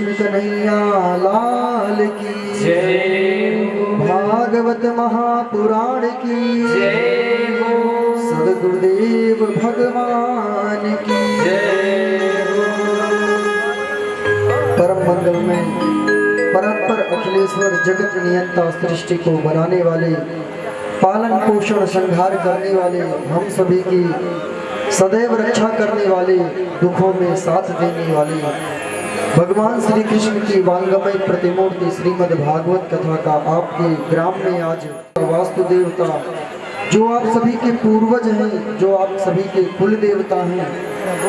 कृष्ण कन्हैया लाल की जय हो। भागवत महापुराण की जय हो। सद्गुरुदेव भगवान की जय हो। परम मंगलमय परस्पर अखिलेश्वर जगत नियंता सृष्टि को बनाने वाले पालन पोषण संहार करने वाले हम सभी की सदैव रक्षा करने वाले दुखों में साथ देने वाले भगवान श्री कृष्ण की वांगमय प्रतिमूर्ति श्रीमद् भागवत कथा का आपके ग्राम में आज वास्तु देवता जो आप सभी के पूर्वज हैं, जो आप सभी के कुल देवता हैं,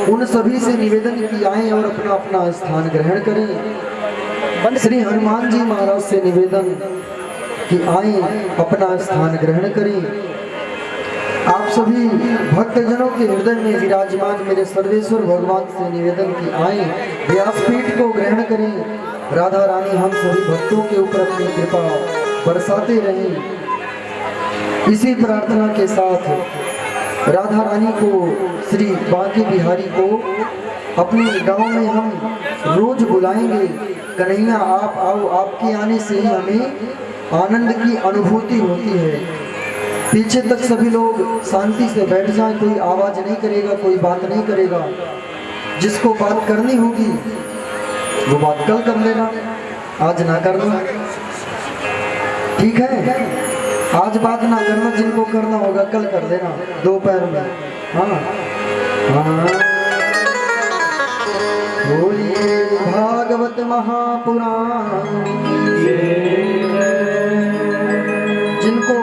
उन सभी से निवेदन की आए और अपना अपना स्थान ग्रहण करें। श्री हनुमान जी महाराज से निवेदन कि आए अपना स्थान ग्रहण करें। आप सभी भक्तजनों के हृदय में विराजमान मेरे सर्वेश्वर भगवान से निवेदन की आए व्यासपीठ को ग्रहण करें। राधा रानी हम सभी भक्तों के ऊपर अपनी कृपा बरसाते रहें। इसी प्रार्थना के साथ राधा रानी को, श्री बांके बिहारी को अपने गांव में हम रोज बुलाएंगे। कन्हैया आप आओ, आपके आने से ही हमें आनंद की अनुभूति होती है। पीछे तक सभी लोग शांति से बैठ जाएं, कोई आवाज नहीं करेगा, कोई बात नहीं करेगा। जिसको बात करनी होगी वो बात कल कर लेना, आज ना करना, ठीक है? आज बात ना करना, जिनको करना होगा कल कर लेना दोपहर में। हाँ हाँ। बोलिए भागवत महापुराण। जिनको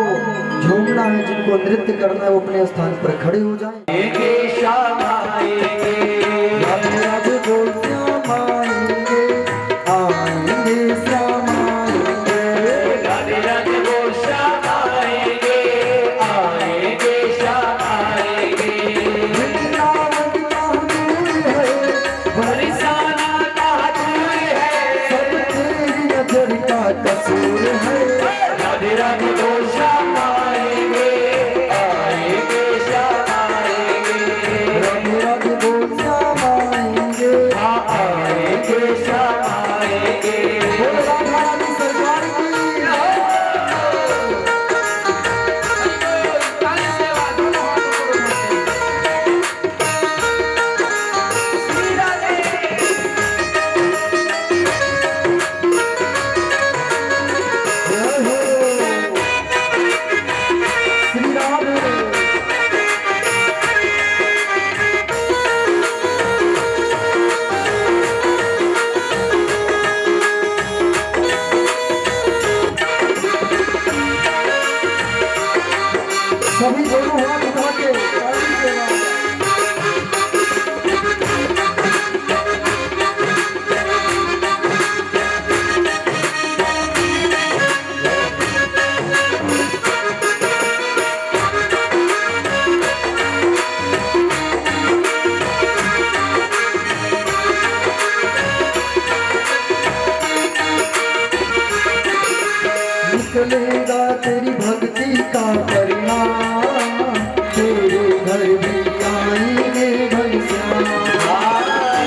झूमना है, जिनको नृत्य करना है, वो अपने स्थान पर खड़े हो जाएं। राधे राधे बोल श्याम आएंगे, आएंगे श्याम आएंगे। राधे राधे बोल श्याम आएंगे, आएंगे श्याम आएंगे। वृंदावन का दूर है, बरसाना का दूर है, सब तेरी नजर का कसूर है। राधे राधे बोल श्याम आएंगे, आएंगे श्याम आएंगे। राधे राधे बोल श्याम आएंगे, हाँ आएंगे श्याम आएंगे। बोल राधा रानी सरकार की। जय हो श्री राधे। सभी दोनों हाथ उठा के ताली से गाओ। निकलेगा तेरी भक्ति का परिणाम, तेरे घर भी आएंगे घनश्याम।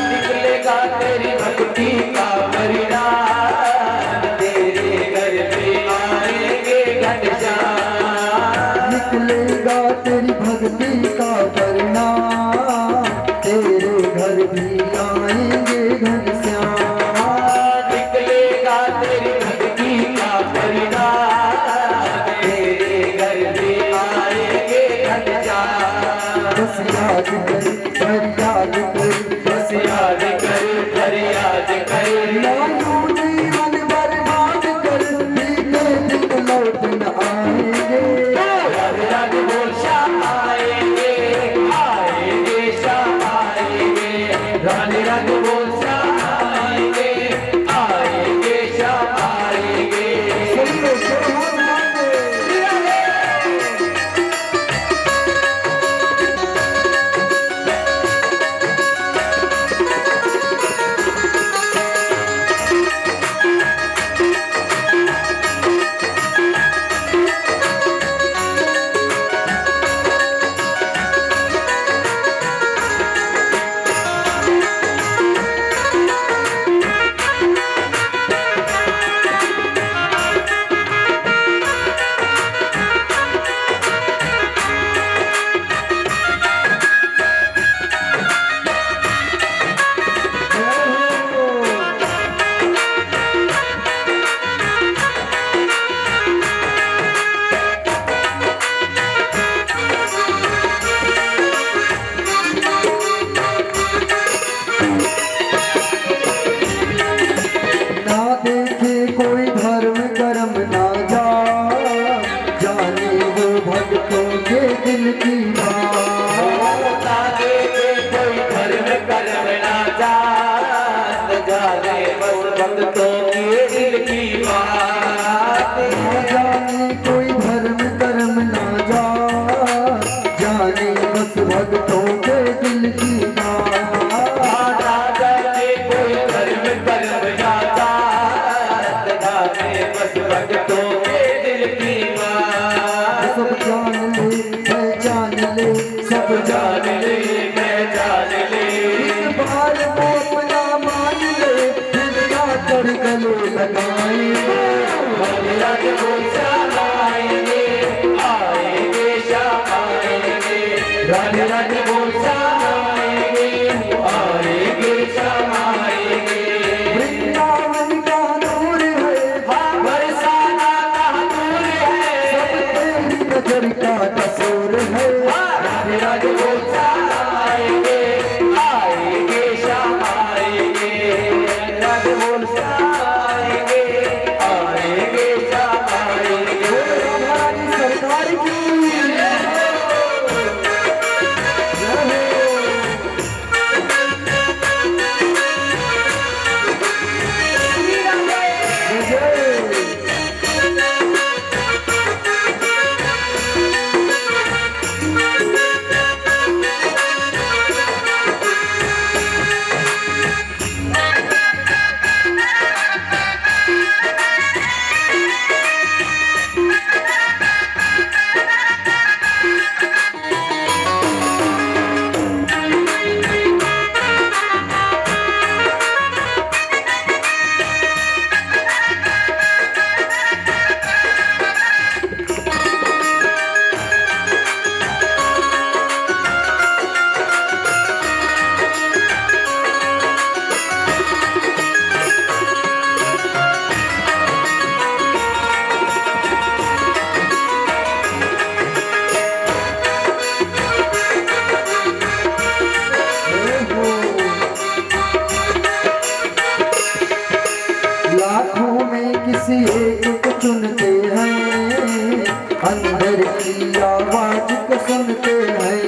निकलेगा तेरी भक्ति का परिणाम, तेरे घर पे आएंगे घनश्याम। निकलेगा तेरी भक्ति का परिणाम, तेरे घर भी आएंगे घनश्याम। निकलेगा तेरी भक्ति का परिणाम, तेरे घर पे आएंगे घनश्याम। बस याद कर, फरियाद कर, बस याद कर, फरियाद कर। लालू जीवन बर्बाद कर, बीते दिन लौट न आएंगे। राधे राधे बोल श्याम आएंगे, आएंगे श्याम आएंगे। राधे राधे बोल श्याम आएंगे, आएंगे श्याम आएंगे। सभी लोग जोर मारेंगे। ले, सब जान ले, मैं जान ले। एक बार वो अपना मान ले, फिर आकर गले लगाएंगे। राधे राधे बोल श्याम आएंगे, आएंगे श्याम आएंगे। राधे राधे बोल श्याम आएंगे, आएंगे श्याम आएंगे। वृंदावन का नूर है, बरसाना का नूर है, सब तेरी नजर का कसूर है। राधे राधे बोल श्याम आएंगे, आएंगे श्याम आएंगे। राधे बोल श्याम आएंगे, आएंगे श्याम आएंगे। हमारी सरकार की लाखों में किसी एक को चुनते हैं, अंदर की आवाज को सुनते हैं।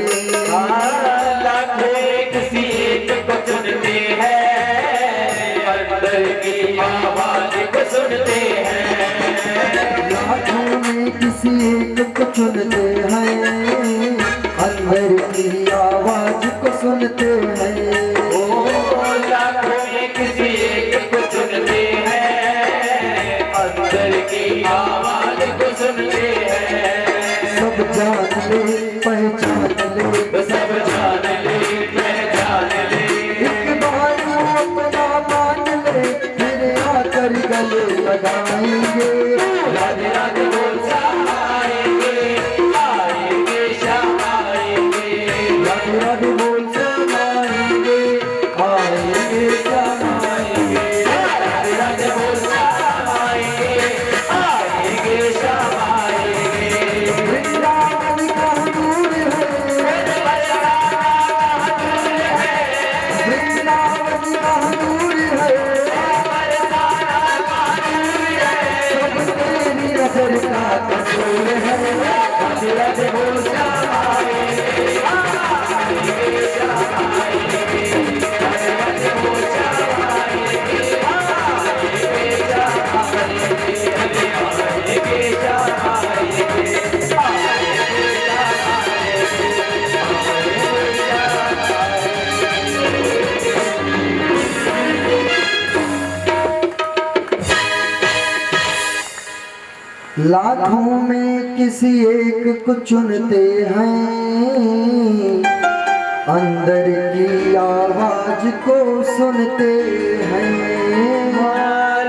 लाखों किसी एक को चुनते हैं, अंदर की आवाज को सुनते हैं। लाखों में किसी एक को चुनते हैं, अंदर की आवाज को सुनते हैं। लाखों में किसी एक को चुनते हैं, अंदर की आवाज को सुनते हैं। सब जान ले, पहचान ले, सब जान ले, पहचान ले। एक बार वो अपना मान ले, फिर आकर गले लगाएंगे। राधे राधे बोल श्याम आएंगे, आएंगे श्याम आएंगे। राधे राधे बोल श्याम आएंगे, आएंगे श्याम आएंगे। राधे राधे बोल श्याम आएंगे, आएंगे श्याम आएंगे। वृंदावन का नूर है, वृंदावन का नूर है, सब तेरी नजर का कसूर है। राधे राधे बोल श्याम आएंगे, आएंगे श्याम आएंगे। राधे राधे बोल श्याम आएंगे, आएंगे श्याम आएंगे। अरे आएंगे श्याम आएंगे, आएंगे श्याम लाखों में किसी एक को चुनते हैं, अंदर की आवाज को सुनते हैं।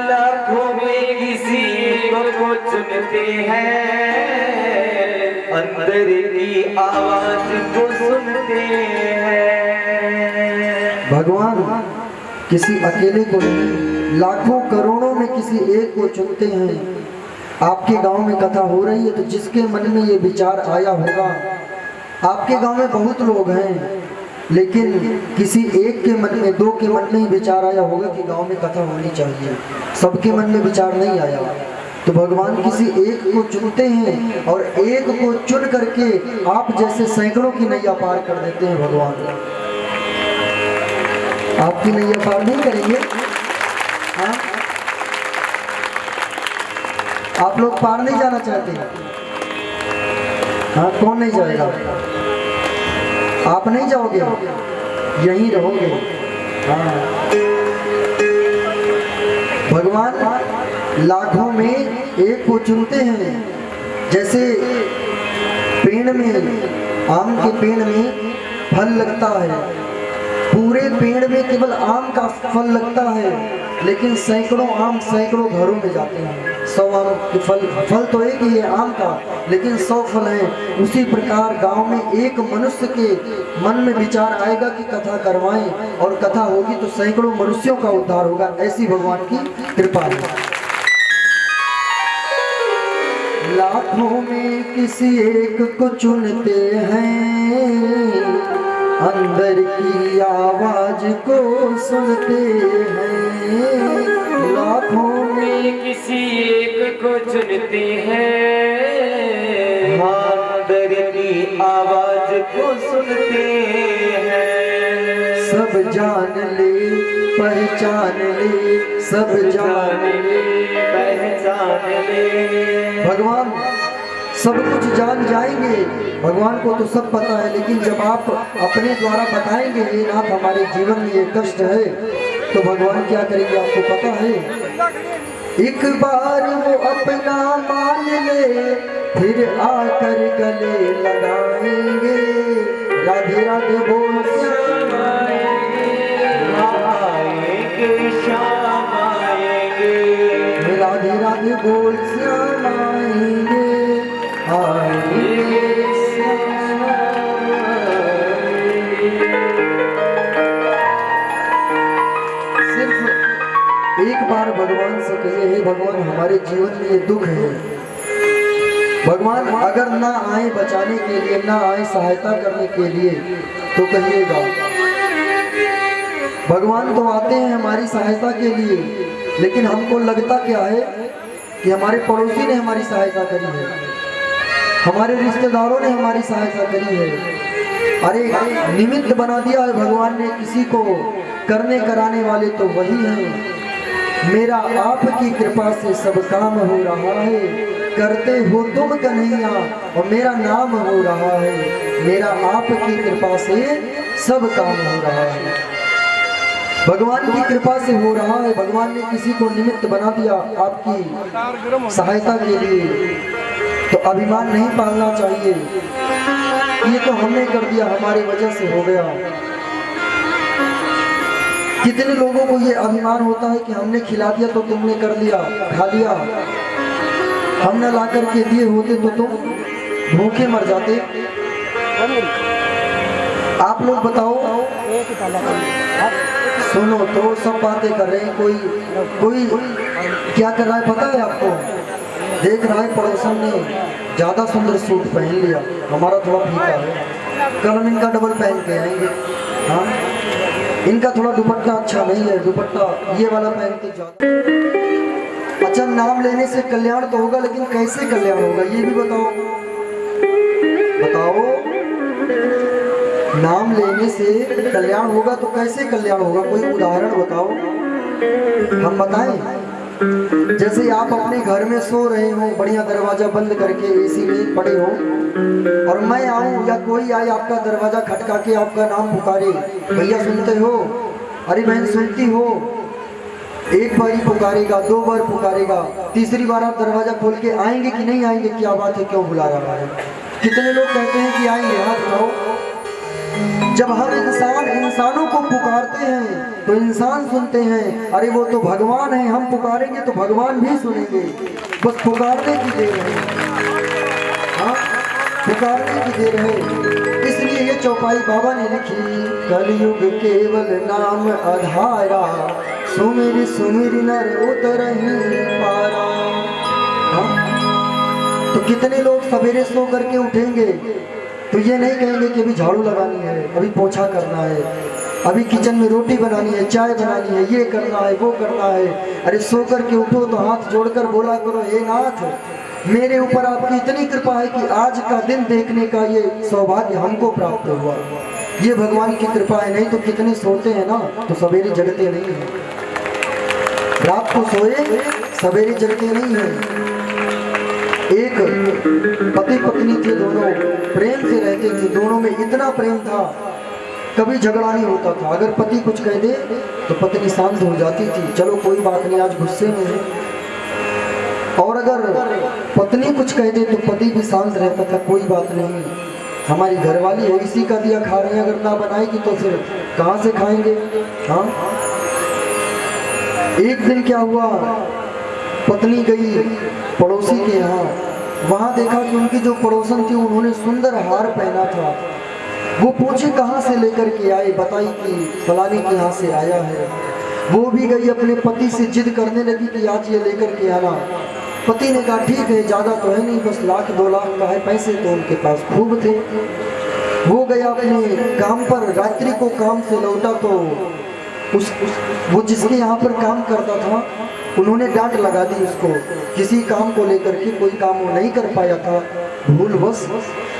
लाखों में किसी को चुनते हैं, अंदर की आवाज को सुनते हैं। भगवान किसी अकेले को नहीं, लाखों करोड़ों में किसी एक को चुनते हैं। आपके गांव में कथा हो रही है तो जिसके मन में ये विचार आया होगा, आपके गांव में बहुत लोग हैं लेकिन किसी एक के मन में, दो के मन में ही विचार आया होगा कि गांव में कथा होनी चाहिए, सबके मन में विचार नहीं आया। तो भगवान किसी एक को चुनते हैं और एक को चुन करके आप जैसे सैकड़ों की नैया पार कर देते हैं। भगवान आपकी नैया पार नहीं करेंगे? हाँ, आप लोग पार नहीं जाना चाहते? हाँ, कौन नहीं जाएगा? आप नहीं जाओगे, यहीं रहोगे। हाँ, भगवान लाखों में एक को चुनते हैं। जैसे पेड़ में आम के पेड़ में फल लगता है, पूरे पेड़ में केवल आम का फल लगता है, लेकिन सैकड़ों आम सैकड़ों घरों में जाते हैं। 100 आम के फल तो एक ही है आम का, लेकिन 100 फल हैं। उसी प्रकार गांव में एक मनुष्य के मन में विचार आएगा कि कथा करवाएं, और कथा होगी तो सैकड़ों मनुष्यों का उद्धार होगा। ऐसी भगवान की कृपा है। लाखों में किसी एक को चुनते हैं, अंदर की आवाज को सुनते हैं। लाखों में किसी एक को चुनते हैं, अंदर की आवाज को सुनते हैं। सब जान ले पहचान ले, सब जान ले पहचान ले। भगवान सब कुछ जान जाएंगे, भगवान को तो सब पता है, लेकिन जब आप अपने द्वारा बताएंगे ये नाथ हमारे जीवन में ये कष्ट है, तो भगवान क्या करेंगे आपको पता है। एक बार वो अपना मान ले, फिर आकर गले लगाएंगे। राधे राधे बोल श्याम आएंगे, राधे राधे बोल श्याम आएंगे, आएंगे श्याम। सिर्फ एक बार भगवान से कहिए, हे भगवान हमारे जीवन में ये दुख है, भगवान अगर ना आए बचाने के लिए, ना आए सहायता करने के लिए, तो कहिएगा। भगवान तो आते हैं हमारी सहायता के लिए, लेकिन हमको लगता क्या है कि हमारे पड़ोसी ने हमारी सहायता करी है, हमारे रिश्तेदारों ने हमारी सहायता करी है। अरे निमित्त बना दिया है भगवान ने किसी को, करने कराने वाले तो वही हैं। मेरा आपकी कृपा से सब काम हो रहा है, करते हो तुम कन्हैया और मेरा नाम हो रहा है। मेरा आपकी कृपा से सब काम हो रहा है, भगवान की कृपा से हो रहा है। भगवान ने किसी को निमित्त बना दिया आपकी सहायता के लिए, तो अभिमान नहीं पालना चाहिए। ये तो हमने कर दिया, हमारी वजह से हो गया। कितने लोगों को ये अभिमान होता है कि हमने खिला दिया तो तुमने कर लिया, खा लिया, हमने ला करके दिए होते तो तुम भूखे मर जाते। आप लोग बताओ, सुनो तो सब बातें कर रहे हैं, कोई क्या कर रहा है पता है आपको? देख रहा है पड़ोसन ने ज्यादा सुंदर सूट पहन लिया, हमारा थोड़ा फीका है, कल हम इनका डबल पहन के आएंगे। हाँ, इनका थोड़ा दुपट्टा अच्छा नहीं है, दुपट्टा ये वाला पहन के जाओ। अच्छा, नाम लेने से कल्याण तो होगा, लेकिन कैसे कल्याण होगा ये भी बताओ। बताओ, नाम लेने से कल्याण होगा तो कैसे कल्याण होगा? कोई उदाहरण बताओ, हम बताएं। जैसे आप अपने घर में सो रहे हो, बढ़िया दरवाजा बंद करके एसी में पड़े हो, और मैं आऊं या कोई आए आपका दरवाजा खटका के आपका नाम पुकारे, भैया सुनते हो? अरे बहन सुनती हो? एक बार ही पुकारेगा, 2 बार पुकारेगा, तीसरी बार आप दरवाजा खोल के आएंगे कि नहीं आएंगे? क्या बात है, क्यों बुला रहा है? कितने लोग कहते हैं कि आएंगे? हाथ उठाओ। जब हम इंसानों को पुकारते हैं तो इंसान सुनते हैं। अरे वो तो भगवान है, हम पुकारेंगे तो भगवान भी सुनेंगे। बस पुकारने की देर है, हाँ पुकारने की देर है। इसलिए ये चौपाई बाबा ने लिखी, कलयुग केवल नाम आधारा, सुमिर सुमिर नर उतरहि पारा। तो कितने लोग सवेरे सो करके उठेंगे तो ये नहीं कहेंगे कि अभी झाड़ू लगानी है, अभी पोछा करना है, अभी किचन में रोटी बनानी है, चाय बनानी है, ये करना है, वो करना है। अरे सो करके उठो तो हाथ जोड़कर बोला करो, हे नाथ मेरे ऊपर आपकी इतनी कृपा है कि आज का दिन देखने का ये सौभाग्य हमको प्राप्त हुआ। ये भगवान की कृपा है। नहीं तो कितने सोते हैं ना तो सवेरे जगते नहीं है, रात को सोए सवेरे जगते नहीं है। एक पति पत्नी थे, दोनों प्रेम से रहते थे, दोनों में इतना प्रेम था कभी झगड़ा नहीं होता था। अगर पति कुछ कह दे तो पत्नी शांत हो जाती थी, चलो कोई बात नहीं आज गुस्से में है। और अगर पत्नी कुछ कह दे तो पति भी शांत रहता था, कोई बात नहीं। हमारी घरवाली है इसी का दिया खा रहे हैं, अगर ना बनाएगी तो फिर कहाँ से खाएंगे। हाँ, एक दिन क्या हुआ, पत्नी गई पड़ोसी के यहाँ, वहां देखा कि उनकी जो पड़ोसन थी उन्होंने सुंदर हार पहना था। वो पूछे कहाँ से लेकर के आए, बताई कि फलाने के यहाँ से आया है। वो भी गई अपने पति से जिद करने लगी कि आज ये लेकर के आना। पति ने कहा ठीक है, ज़्यादा तो है नहीं, बस 1-2 लाख का है, पैसे तो उनके पास खूब थे। वो गया अपने काम पर, रात्रि को काम से लौटा तो वो जिसके यहाँ पर काम करता था उन्होंने डांट लगा दी उसको। किसी काम को लेकर के, कोई काम वो नहीं कर पाया था, भूलवश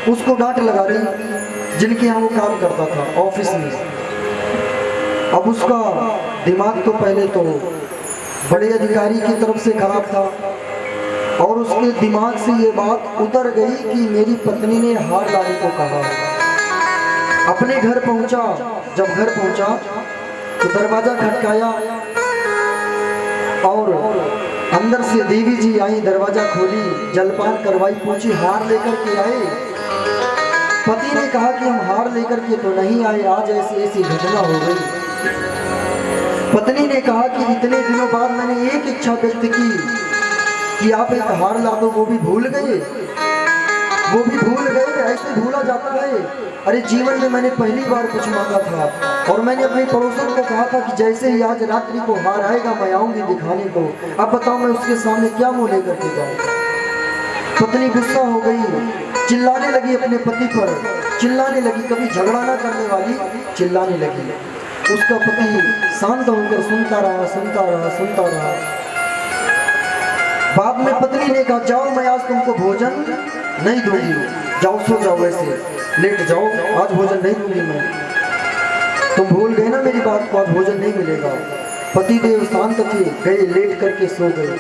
उसको डांट लगा दी जिनके यहाँ वो काम करता था ऑफिस में। अब उसका दिमाग तो पहले तो बड़े अधिकारी की तरफ से खराब था और उसके दिमाग से ये बात उतर गई कि मेरी पत्नी ने हार लाने को कहा। अपने घर पहुंचा, जब घर पहुंचा तो दरवाजा खटकाया और अंदर से देवी जी आई, दरवाजा खोली, जलपान करवाई, पूछी हार लेकर के आए। पति ने कहा कि हम हार लेकर के तो नहीं आए, आज ऐसी ऐसी घटना हो गई। पत्नी ने कहा कि इतने दिनों बाद मैंने एक इच्छा व्यक्त की कि आप एक हार ला दो, वो भी भूल गए। वो भी भूल गए, ऐसे भूला जाता है। अरे जीवन में मैंने पहली बार कुछ मांगा था और मैंने अपने पड़ोसन को कहा था कि जैसे ही आज रात्रि को हार आएगा मैं आऊंगी दिखाने को। अब बताओ मैं उसके सामने क्या मुंह लेकर के जाऊं। पत्नी गुस्सा हो गई, चिल्लाने लगी अपने पति पर, चिल्लाने लगी, कभी झगड़ा ना करने वाली चिल्लाने लगी। उसका पति शांत होकर सुनता रहा, सुनता रहा, सुनता रहा। बाद में पत्नी ने कहा जाओ मैं आज तुमको भोजन नहीं दूंगी, जाओ सो जाओ, वैसे लेट जाओ, आज भोजन नहीं दूंगी मैं। तुम भूल गए ना मेरी बात को, आज भोजन नहीं मिलेगा। पति देव शांत थे, गए लेट करके सो गए।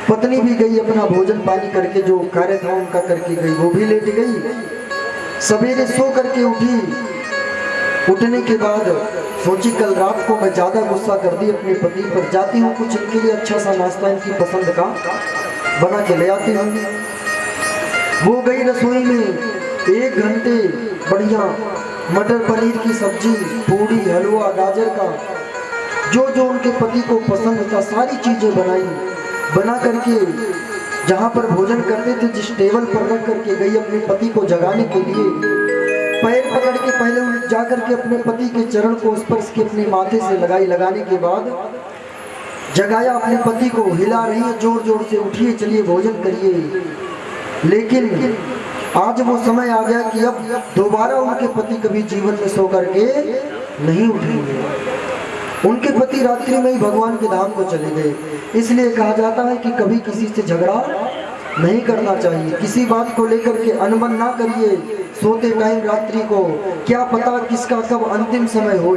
पत्नी भी गई अपना भोजन पानी करके, जो कार्य था उनका करके गई, वो भी लेट गई। सवेरे सो करके उठी, उठने के बाद सोची कल रात को मैं ज्यादा गुस्सा कर दी अपने पति पर, जाती हूँ कुछ इनके लिए अच्छा सा नाश्ता इनकी पसंद का बना के ले आती हूँ। वो गई रसोई में, 1 घंटे बढ़िया मटर पनीर की सब्जी, पूड़ी, हलवा, गाजर का, जो जो उनके पति को पसंद था सारी चीजें बनाई। बना करके जहाँ पर भोजन करते थे जिस टेबल पर रख करके गई अपने पति को जगाने के लिए। पैर पकड़ के पहले जा करके अपने पति के चरण को स्पर्श के अपने माथे से लगाई, लगाने के बाद जगाया अपने पति को, हिला रही है जोर जोर से, उठिए चलिए भोजन करिए। लेकिन आज वो समय आ गया कि अब दोबारा उनके पति कभी जीवन में सो करके नहीं उठेंगे। उनके पति रात्रि में ही भगवान के धाम को चले गए। इसलिए कहा जाता है कि कभी किसी से झगड़ा नहीं करना चाहिए, किसी बात को लेकर के अनबन ना करिए। सोते टाइम रात्रि को क्या पता किसका कब अंतिम समय हो,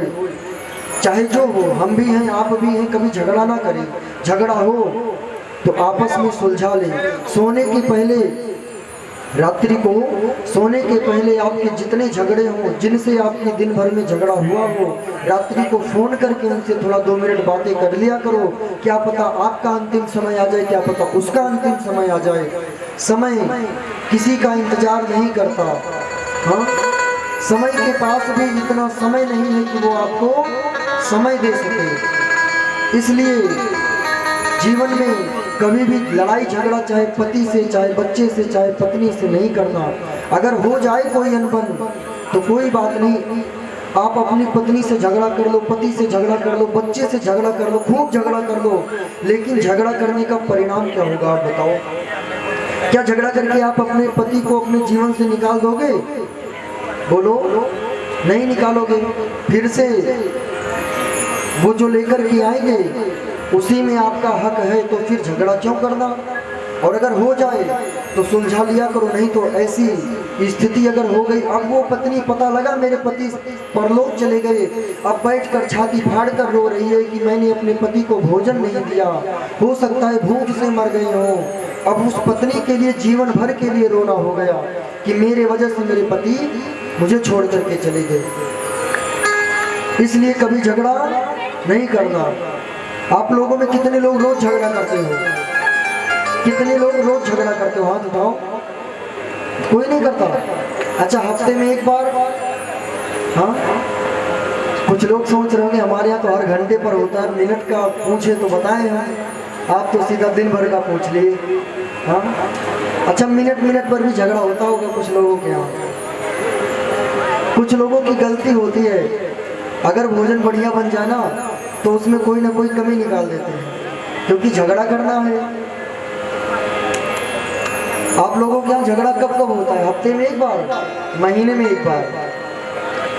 चाहे जो हो, हम भी हैं आप भी हैं, कभी झगड़ा ना करें। झगड़ा हो तो आपस में सुलझा लें। सोने के पहले, रात्रि को सोने के पहले आपके जितने झगड़े हों, जिनसे आपके दिन भर में झगड़ा हुआ हो, रात्रि को फोन करके उनसे थोड़ा 2 मिनट बातें कर लिया करो। क्या पता आपका अंतिम समय आ जाए, क्या पता उसका अंतिम समय आ जाए। समय किसी का इंतजार नहीं करता। हाँ, समय के पास भी इतना समय नहीं है कि वो आपको समय दे सके। इसलिए जीवन में कभी भी लड़ाई झगड़ा चाहे पति से, चाहे बच्चे से, चाहे पत्नी से नहीं करना। अगर हो जाए कोई अनबन तो कोई बात नहीं, आप अपनी पत्नी से झगड़ा कर लो, पति से झगड़ा कर लो, बच्चे से झगड़ा कर लो, खूब झगड़ा कर लो, लेकिन झगड़ा करने का परिणाम क्या होगा आप बताओ। क्या झगड़ा करके आप अपने पति को अपने जीवन से निकाल दोगे? बोलो, नहीं निकालोगे। फिर से वो जो लेकर के आएंगे उसी में आपका हक है, तो फिर झगड़ा क्यों करना। और अगर हो जाए तो सुलझा लिया करो, नहीं तो ऐसी स्थिति अगर हो गई, अब वो पत्नी पता लगा मेरे पति परलोक चले गए, अब बैठकर छाती फाड़ कर रो रही है कि मैंने अपने पति को भोजन नहीं दिया, हो सकता है भूख से मर गई हो। अब उस पत्नी के लिए जीवन भर के लिए रोना हो गया कि मेरे वजह से मेरे पति मुझे छोड़ करके चले गए। इसलिए कभी झगड़ा नहीं करना। आप लोगों में कितने लोग रोज झगड़ा करते हो? कितने लोग रोज झगड़ा करते हो? हाथ उठाओ। कोई नहीं करता। अच्छा, हफ्ते में एक बार? हाँ, कुछ लोग सोच रहे होंगे हमारे यहाँ तो हर घंटे पर होता है, मिनट का पूछे तो बताएं हम। आप तो सीधा दिन भर का पूछ लिए। हाँ, अच्छा, मिनट मिनट पर भी झगड़ा होता होगा कुछ लोगों के यहाँ। कुछ लोगों की गलती होती है, अगर भोजन बढ़िया बन जाए ना तो उसमें कोई ना कोई कमी निकाल देते हैं, क्योंकि झगड़ा करना है। आप लोगों के यहाँ झगड़ा कब कब होता है? हफ्ते में एक बार, महीने में एक बार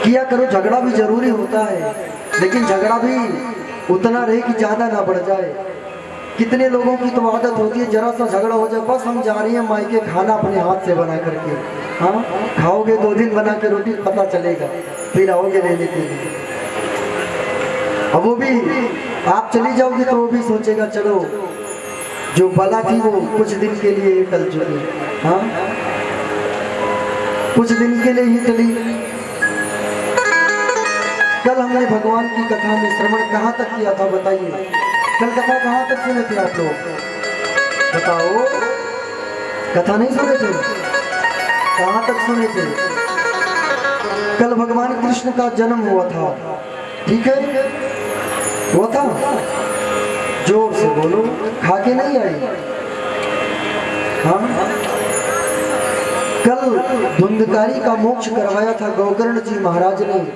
किया करो। झगड़ा भी जरूरी होता है, लेकिन झगड़ा भी उतना रहे कि ज्यादा ना बढ़ जाए। कितने लोगों की तो आदत होती है, जरा सा झगड़ा हो जाए बस हम जा रही हैं मायके खाना अपने हाथ से बना करके। हाँ, खाओगे 2 दिन बना के रोटी, पता चलेगा फिर आओगे लेने के लिए। अब वो भी आप चली जाओगे तो वो भी सोचेगा चलो जो बला थी वो कुछ दिन के लिए ही टल चुकी। हाँ, कुछ दिन के लिए ही टली। कल हमने भगवान की कथा में श्रवण कहाँ तक किया था बताइए? कल कथा कहाँ तक सुने थे आप लोग? बताओ, कथा नहीं सुने थे? कहाँ तक सुने थे? कल भगवान कृष्ण का जन्म हुआ था, ठीक है? हुआ था, जोर से बोलो, खा के नहीं आई? हाँ, कल धुंधकारी का मोक्ष करवाया था गोकर्ण जी महाराज ने।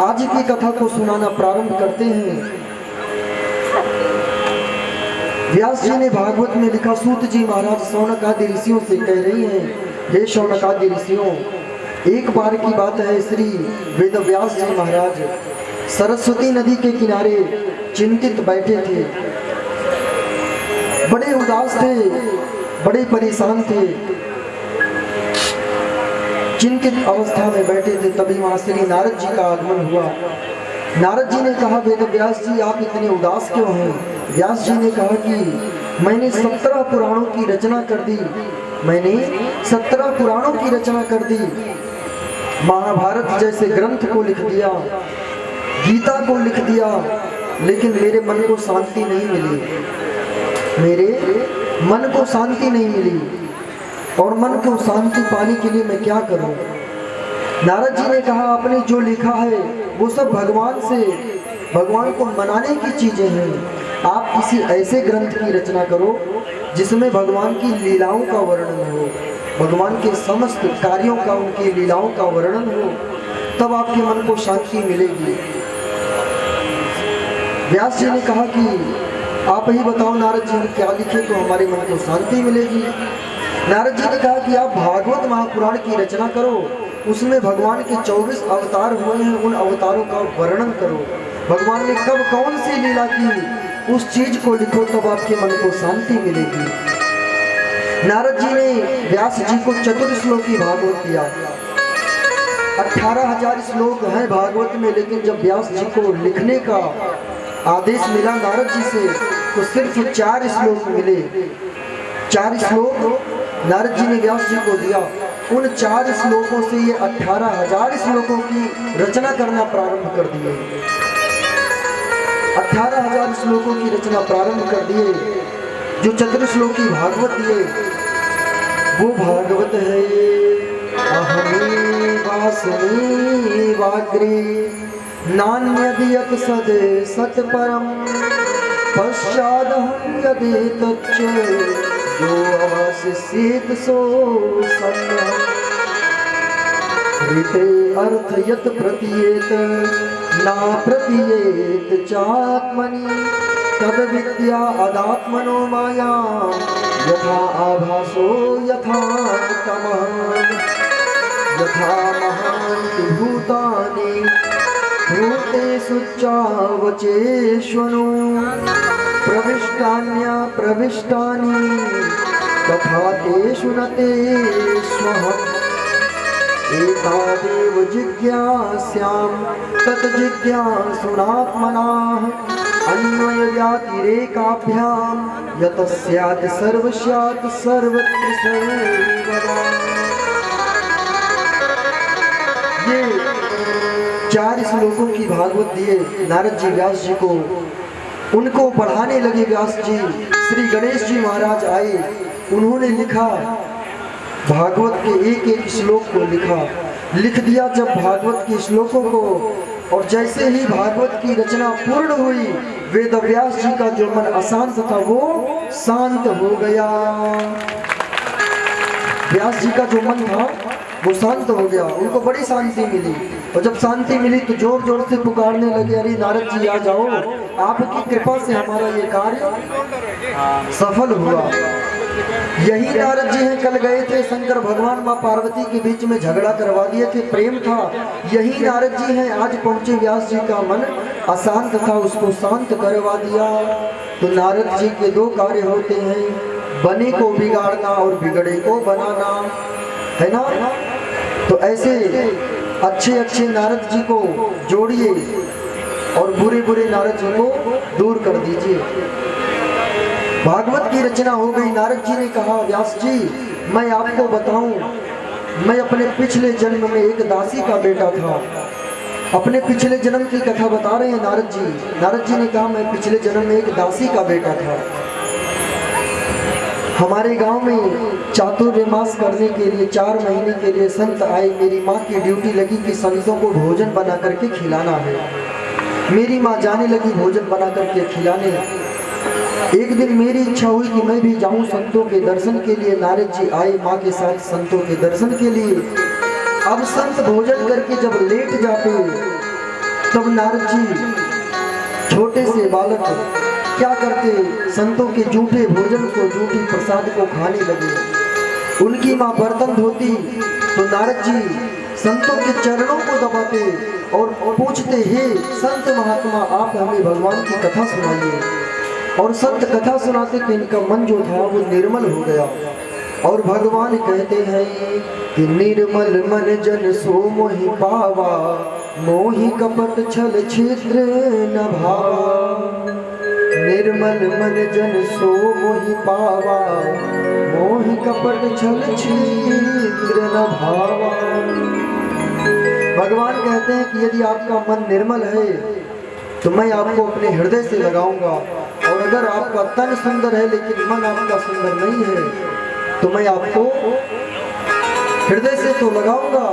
आज की कथा को सुनाना प्रारंभ करते हैं। व्यास जी ने भागवत में लिखा, सूत जी महाराज शौनक आदि ऋषियों से कह रही हैं, हे शौनक आदि ऋषियों, एक बार की बात है, श्री वेद व्यास जी महाराज सरस्वती नदी के किनारे चिंतित बैठे थे, बड़े उदास थे, बड़े परेशान थे, चिंतित अवस्था में बैठे थे। तभी वहां श्री नारद जी का आगमन हुआ। नारद जी ने कहा, वेद व्यास जी आप इतने उदास क्यों हैं? व्यास जी ने कहा कि मैंने 17 पुराणों की रचना कर दी, मैंने 17 पुराणों की रचना कर दी, महाभारत जैसे ग्रंथ को लिख दिया, गीता को लिख दिया, लेकिन मेरे मन को शांति नहीं मिली, मेरे मन को शांति नहीं मिली। और मन को शांति पाने के लिए मैं क्या करूं? नारद जी ने कहा, आपने जो लिखा है वो सब भगवान से, भगवान को मनाने की चीजें हैं। आप किसी ऐसे ग्रंथ की रचना करो जिसमें भगवान की लीलाओं का वर्णन हो, भगवान के समस्त कार्यों का, उनकी लीलाओं का वर्णन हो, तब आपके मन को शांति मिलेगी। व्यास जी ने कहा कि आप ही बताओ नारद जी, हम क्या लिखे तो हमारे मन को शांति मिलेगी? नारद जी ने कहा कि आप भागवत महापुराण की रचना करो, उसमें भगवान के 24 अवतार हुए हैं, उन अवतारों का वर्णन करो, भगवान ने कब कौन सी लीला की उस चीज को लिखो, तब आपके मन को शांति मिलेगी। नारद जी ने व्यास जी को चतुर्श्लोकी भागवत दिया। 18,000 श्लोक हैं भागवत में, लेकिन जब व्यास जी को लिखने का आदेश मिला नारद जी से तो सिर्फ 4 श्लोक मिले। 4 श्लोक नारद जी ने व्यास जी को दिया। उन 4 श्लोकों से ये 18,000 श्लोकों की रचना करना प्रारंभ कर दिए। 18,000 श्लोकों की रचना प्रारंभ कर दिए। जो चतुर्श्लोकी भागवत दिए वो भागवत है, अहमे वासने वाग्रे नान्यदियत सदे सत्परम पश्चादहं यदेतच्च जो अवशिष्येत सो सम्यक् ऋते अर्थ यत प्रतीयेत ना प्रतीयेत चात्मनि तद विद्या अदात्मनो माया यथा आभासो यथा तमः यथा महान्ति भूतानि भूतेषु चावचेष्वनु प्रविष्टान्य प्रविष्टानि तथा तेषु न तेष्वहम् एतादेव जिज्ञास्यां तत् जिज्ञासुनात्मनाः अन्वयव्यातिरेकाभ्यां यतः स्यात् सर्वस्यात् सर्वत्र सर्वदा। ये 4 श्लोकों की भागवत दिए नारद जी व्यास जी को। उनको पढ़ाने लगे व्यास जी। श्री गणेश जी महाराज आए, उन्होंने लिखा भागवत के एक एक श्लोक को लिख दिया। जब भागवत के श्लोकों को, और जैसे ही भागवत की रचना पूर्ण हुई, वेद व्यास जी का जो मन अशांत था वो शांत हो गया। व्यास जी का जो मन था वो शांत हो गया, उनको बड़ी शांति मिली। और जब शांति मिली तो जोर जोर से पुकारने लगे, अरे नारद जी आ जाओ, आपकी कृपा से हमारा ये कार्य सफल हुआ। यही नारद जी हैं, कल गए थे शंकर भगवान माँ पार्वती के बीच में झगड़ा करवा दिए थे, प्रेम था। यही नारद जी हैं, आज पहुंचे व्यास जी का मन अशांत था, उसको शांत करवा दिया। तो नारद जी के दो कार्य होते हैं, बने को बिगाड़ना और बिगड़े को बनाना, है ना। तो ऐसे अच्छे अच्छे नारद जी को जोड़िए और बुरे बुरे नारद जी को दूर कर दीजिए। भागवत की रचना हो गई। नारद जी ने कहा, व्यास जी मैं आपको बताऊं, मैं अपने पिछले जन्म में एक दासी का बेटा था। अपने पिछले जन्म की कथा बता रहे हैं नारद जी। नारद जी ने कहा, मैं पिछले जन्म में एक दासी का बेटा था। हमारे गांव में चातुर्य मास करने के लिए 4 महीने के लिए संत आए। मेरी माँ की ड्यूटी लगी कि संतों को भोजन बना करके खिलाना है। मेरी माँ जाने लगी भोजन बना करके खिलाने। एक दिन मेरी इच्छा हुई कि मैं भी जाऊं संतों के दर्शन के लिए। नारद जी आए माँ के साथ संतों के दर्शन के लिए। अब संत भोजन करके जब लेट जाते, तब नारद जी छोटे से बालक क्या करते, संतों के जूठे भोजन को, जूठी प्रसाद को खाने लगे। उनकी माँ बर्तन धोती तो नारद जी संतों के चरणों को दबाते और पूछते, हे संत महात्मा, आप हमें भगवान की कथा सुनाइए। और संत कथा सुनाते तो इनका मन जो था वो निर्मल हो गया। और भगवान कहते हैं कि निर्मल मन जन सो मोहि पावा, मोहि कपट छल छिद्र न भावा। निर्मल मन जन सो मोहि पावा, मोहि कपट छल छिद्र न भावा। भगवान कहते हैं कि यदि आपका मन निर्मल है तो मैं आपको अपने हृदय से लगाऊंगा, और अगर आपका तन सुंदर है लेकिन मन आपका सुंदर नहीं है तो मैं आपको हृदय से तो लगाऊंगा,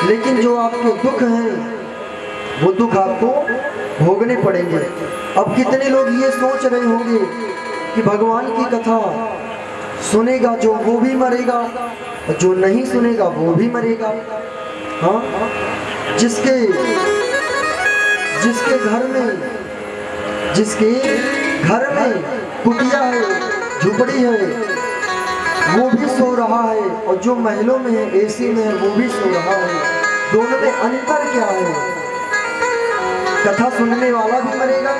लेकिन जो आपके दुख हैं वो दुख आपको भोगने पड़ेंगे। अब कितने लोग ये सोच रहे होंगे कि भगवान की कथा सुनेगा जो वो भी मरेगा, जो नहीं सुनेगा वो भी मरेगा। हाँ, जिसके घर में कुटिया है, झुपड़ी है, वो भी सो रहा है, और जो महलों में है, एसी में है, वो भी सो रहा है। दोनों में अंतर क्या है? कथा सुनने वाला भी मरेगा,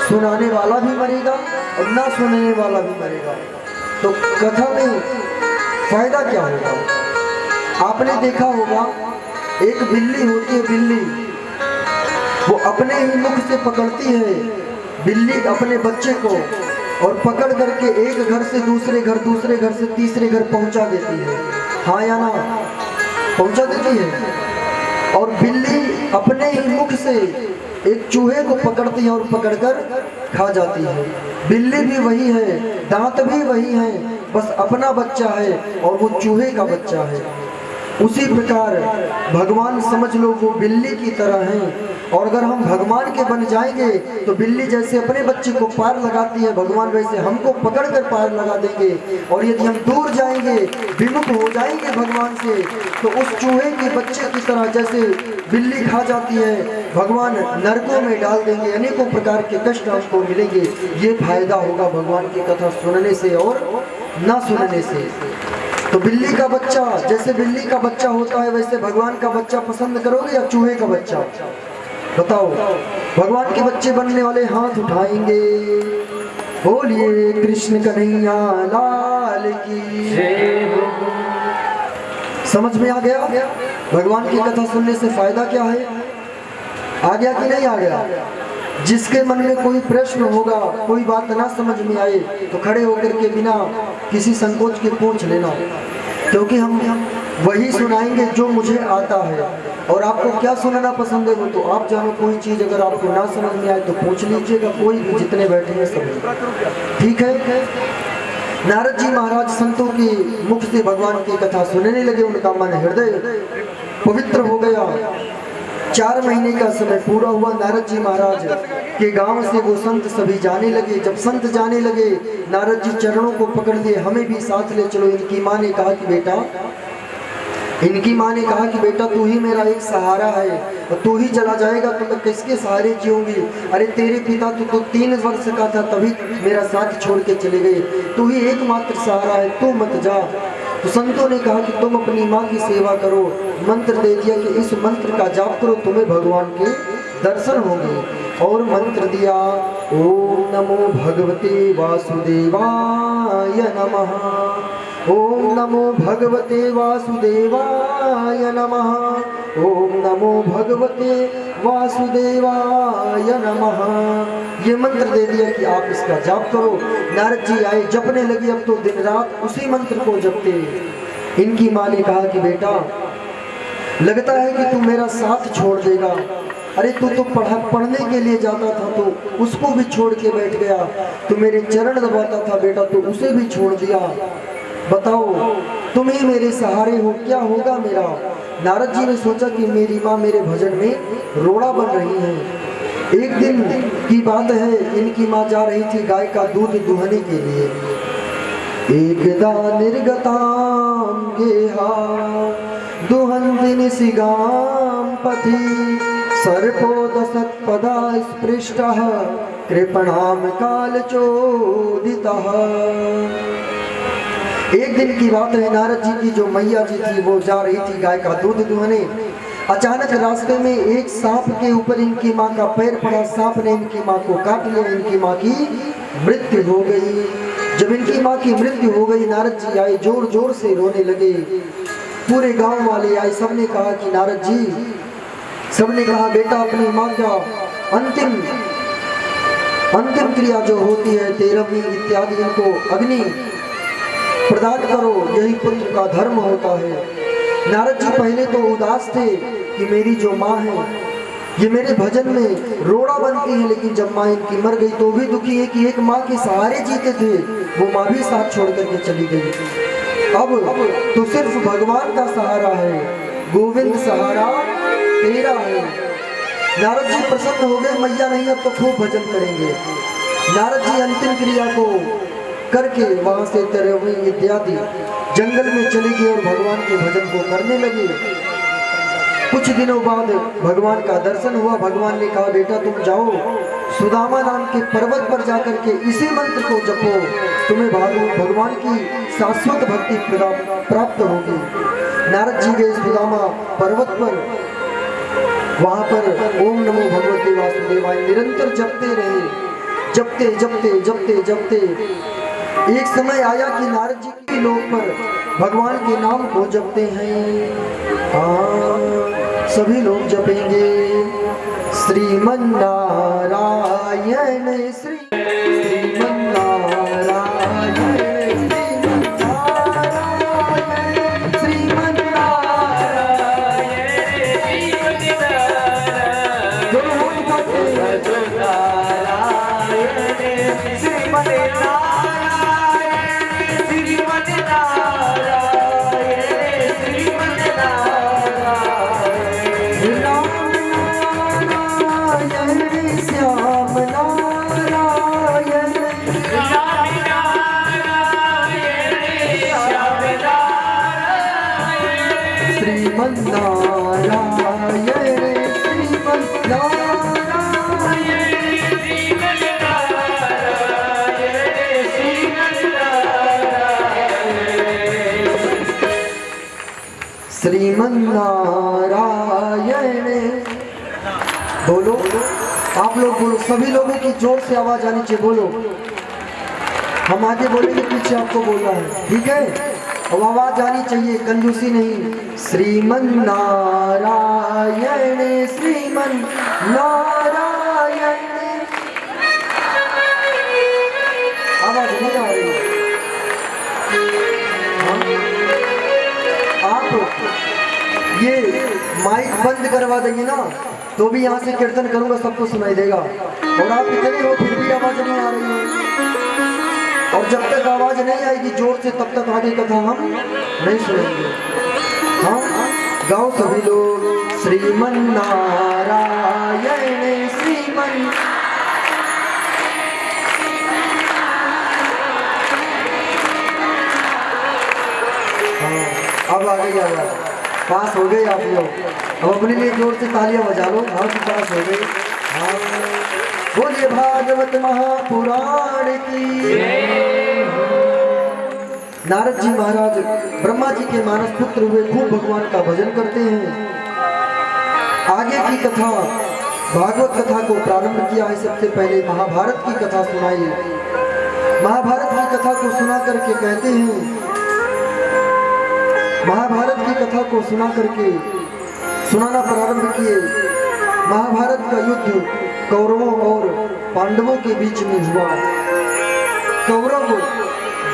सुनाने वाला भी मरेगा, और ना सुनने वाला भी मरेगा। तो कथा में फायदा क्या होगा? आपने देखा होगा, एक बिल्ली होती है, बिल्ली वो अपने ही मुख से पकड़ती है। बिल्ली अपने बच्चे को और पकड़ करके एक घर से दूसरे घर, दूसरे घर से तीसरे घर पहुंचा देती है। हाँ या ना? पहुंचा देती है। और बिल्ली अपने ही मुख से एक चूहे को पकड़ती है और पकड़कर खा जाती है। बिल्ली भी वही है, दांत भी वही है, बस अपना बच्चा है और वो चूहे का बच्चा है। उसी प्रकार भगवान समझ लो वो बिल्ली की तरह हैं। और अगर हम भगवान के बन जाएंगे तो बिल्ली जैसे अपने बच्चे को पार लगाती है, भगवान वैसे हमको पकड़कर पार लगा देंगे। और यदि हम दूर जाएंगे, विमुख हो जाएंगे भगवान से, तो उस चूहे के बच्चे की तरह जैसे बिल्ली खा जाती है, भगवान नरकों में डाल देंगे, अनेकों प्रकार के कष्ट हमको मिलेंगे। ये फायदा होगा भगवान की कथा सुनने से और ना सुनने से। तो बिल्ली का बच्चा, जैसे बिल्ली का बच्चा होता है, वैसे भगवान का बच्चा पसंद करोगे या चूहे का बच्चा? बताओ। भगवान के बच्चे बनने वाले हाथ उठाएंगे। बोलिए कृष्ण कन्हैया लाल की जय। समझ में आ गया? भगवान की कथा सुनने से फायदा क्या है? आ गया कि नहीं आ गया? जिसके मन में कोई प्रश्न होगा, कोई बात ना समझ में आए, तो खड़े होकर के बिना किसी संकोच के पूछ लेना, क्योंकि हम वही सुनाएंगे जो मुझे आता है। और आपको क्या सुनना पसंद है वो तो आप जानो। कोई चीज़ अगर आपको ना समझ में आए तो पूछ लीजिएगा, कोई भी जितने बैठे हैं सभी। ठीक है? नारद जी महाराज संतों की मुख से भगवान की कथा सुनने लगे। उनका मन हृदय पवित्र हो गया। 4 महीने का समय पूरा हुआ। नारद जी महाराज के गांव से वो संत सभी जाने लगे। जब संत जाने लगे, नारद जी चरणों को पकड़ लिए, हमें भी साथ ले चलो। इनकी माँ ने कहा कि बेटा तू ही मेरा एक सहारा है, और तू ही चला जाएगा तो मैं किसके सहारे जीऊंगी। अरे तेरे पिता तो 3 वर्ष का था तभी मेरा साथ छोड़ के चले गए, तू ही एकमात्र सहारा है, तू मत जा। तो संतों ने कहा कि तुम अपनी माँ की सेवा करो। मंत्र दे दिया कि इस मंत्र का जाप करो, तुम्हें भगवान के दर्शन होंगे। और मंत्र दिया, ओम नमो भगवते वासुदेवाय नमः, ओम नमो भगवते वासुदेवाय नमः, ओम नमो भगवते वासुदेवाय नमः। ये मंत्र दे दिया कि आप इसका जाप करो। नारद जी आए, जपने लगे। अब तो दिन रात उसी मंत्र को जपते। इनकी माँ ने कहा कि बेटा लगता है कि तू मेरा साथ छोड़ देगा। अरे तू तो पढ़ने के लिए जाता था तो उसको भी छोड़ के बैठ गया, तू मेरे चरण दबाता था बेटा तो उसे भी छोड़ दिया। बताओ तुम ही मेरे सहारे हो, क्या होगा मेरा। नारद जी ने सोचा कि मेरी माँ मेरे भजन में रोड़ा बन रही है। एक दिन की बात है, इनकी माँ जा रही थी गाय का दूध दुहने के लिए। एकदा निर्गताम गेहा दुहंदिन सिगाम पथि, सर्पोदसत्पदा स्पृष्टः कृपणाम कालचोदितः। एक दिन की बात है, नारद जी की जो मैया जी थी वो जा रही थी गाय का दूध दुहने। अचानक रास्ते में एक सांप के ऊपर इनकी माँ का पैर पड़ा। सांप ने इनकी माँ को काट लिया। इनकी माँ की मृत्यु हो गई। जब इनकी माँ की मृत्यु हो गई, नारद जी आए, जोर जोर से रोने लगे। पूरे गांव वाले आए, सबने कहा कि नारद जी, सबने कहा बेटा अपनी माँ का अंतिम क्रिया जो होती है, तेरहवीं इत्यादि, इनको अग्नि प्रदान करो, यही पुत्र का धर्म होता है। नारद जी पहले तो उदास थे कि मेरी जो माँ है ये मेरे भजन में रोड़ा बनती है, लेकिन जब माँ इनकी मर गई तो भी दुखी है कि एक माँ के सहारे जीते थे, वो माँ भी साथ छोड़ करके चली गई। अब तो सिर्फ भगवान का सहारा है, गोविंद सहारा तेरा है। नारद जी प्रसन्न हो गए, मैया नहीं अब तो खूब भजन करेंगे। नारद जी अंतिम क्रिया को करके वहां से 13वीं इत्यादि जंगल में चले गए और भगवान के भजन को करने लगे। कुछ दिनों बाद भगवान का दर्शन हुआ। भगवान ने कहा बेटा तुम जाओ, सुदामा नाम के पर्वत पर जाकर के इसी मंत्र को जपो, तुम्हें भगवान की शाश्वत भक्ति प्राप्त होगी। नारद जी गए सुदामा पर्वत पर। वहां पर ओम नमो भगवते वासुदेवाय निरंतर जपते रहे। जपते जपते जपते जपते एक समय आया कि नारद जी के लोक पर भगवान के नाम को जपते हैं। सभी लोग जपेंगे श्रीमन नारायण श्रीमन नारायण श्रीमन श्रीमन नारायण। बोलो, आप लोग बोलो, सभी लोगों की जोर से आवाज आनी चाहिए। बोलो, हम आगे बोलेंगे, पीछे आपको बोलना है, ठीक है। अब आवाज आनी चाहिए, कंजूसी नहीं। श्रीमन नारायण श्रीमन नारायण। आवाज नहीं आ रही। आप ये माइक बंद करवा देंगे ना तो भी यहाँ से कीर्तन करूंगा, सबको सुनाई देगा। और आप इतने हो फिर भी आवाज नहीं आ रही है। और जब तक आवाज नहीं आएगी जोर से तब तक आगे कथा हम नहीं सुनेंगे। हाँ, गाओ सभी लोग श्रीमन नारायण श्रीमन। हाँ, अब आगे क्या पास हो गए आप लोग। अब अपने लिए जोर से तालियां बजा लो। हाँ, पास हो गए। हाँ, बोलिए भागवत महापुराण की। नारद जी महाराज ब्रह्मा जी के मानस पुत्र हुए, खूब भगवान का भजन करते हैं। आगे की कथा भागवत कथा को प्रारंभ किया है। सबसे पहले महाभारत की कथा सुनाई। महाभारत की कथा को सुना करके कहते हैं, महाभारत की कथा को सुना करके सुनाना प्रारंभ किए। महाभारत का युद्ध कौरवों और पांडवों के बीच में हुआ। कौरव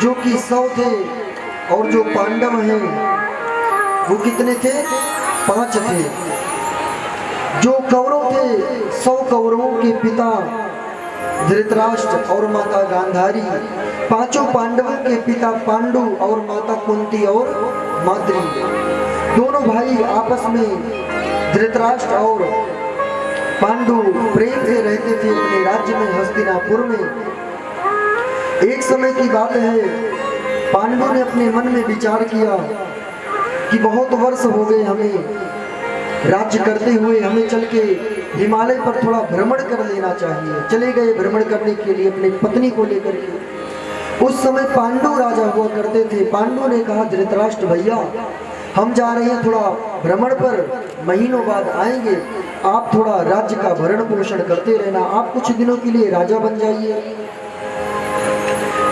जो कि 100 थे और जो पांडव हैं वो कितने थे? 5 थे। जो कौरव थे 100 कौरवों के पिता धृतराष्ट्र और माता गांधारी, 5 पांडवों के पिता पांडु और माता कुंती और माद्री। दोनों भाई आपस में धृतराष्ट्र और पांडु प्रेम से रहते थे अपने राज्य में हस्तिनापुर में। एक समय की बात है, पांडु ने अपने मन में विचार किया कि बहुत वर्ष हो गए हमें राज्य करते हुए, हमें चल के हिमालय पर थोड़ा भ्रमण कर लेना चाहिए। चले गए भ्रमण करने के लिए अपनी पत्नी को लेकर के। उस समय पांडु राजा हुआ करते थे। पांडु ने कहा, धृतराष्ट्र भैया हम जा रहे हैं थोड़ा भ्रमण पर, महीनों बाद आएंगे, आप थोड़ा राज्य का भरण पोषण करते रहना, आप कुछ दिनों के लिए राजा बन जाइए।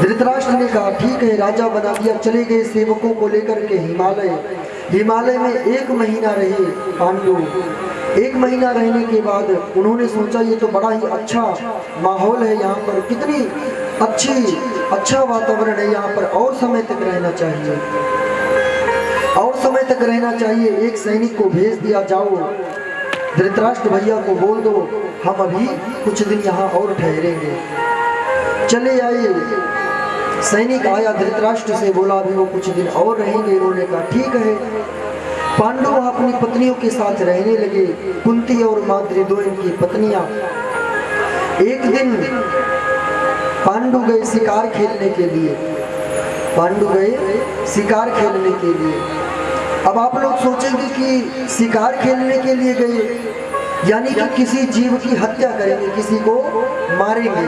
धृतराष्ट्र ने कहा ठीक है, राजा बना दिया। चले गए सेवकों को लेकर के हिमालय। हिमालय में 1 महीना रहे पांडु। 1 महीना रहने के बाद उन्होंने सोचा ये तो बड़ा ही अच्छा माहौल है यहाँ पर, कितनी अच्छा वातावरण है यहाँ पर, और समय तक रहना चाहिए, और समय तक रहना चाहिए। एक सैनिक को भेज दिया, जाओ धृतराष्ट्र भैया को बोल दो हम अभी कुछ दिन यहाँ और ठहरेंगे। चले आए, सैनिक आया, धृतराष्ट्र से बोला अभी वो कुछ दिन और रहेंगे। इन्होंने कहा ठीक है। पांडु अपनी पत्नियों के साथ रहने लगे, कुंती और माद्री 2 इनकी पत्नियां। एक दिन पांडु गए शिकार खेलने के लिए। पांडु गए शिकार खेलने के लिए। अब आप लोग सोचेंगे कि शिकार खेलने के लिए गए यानी कि किसी जीव की हत्या करेंगे, किसी को मारेंगे,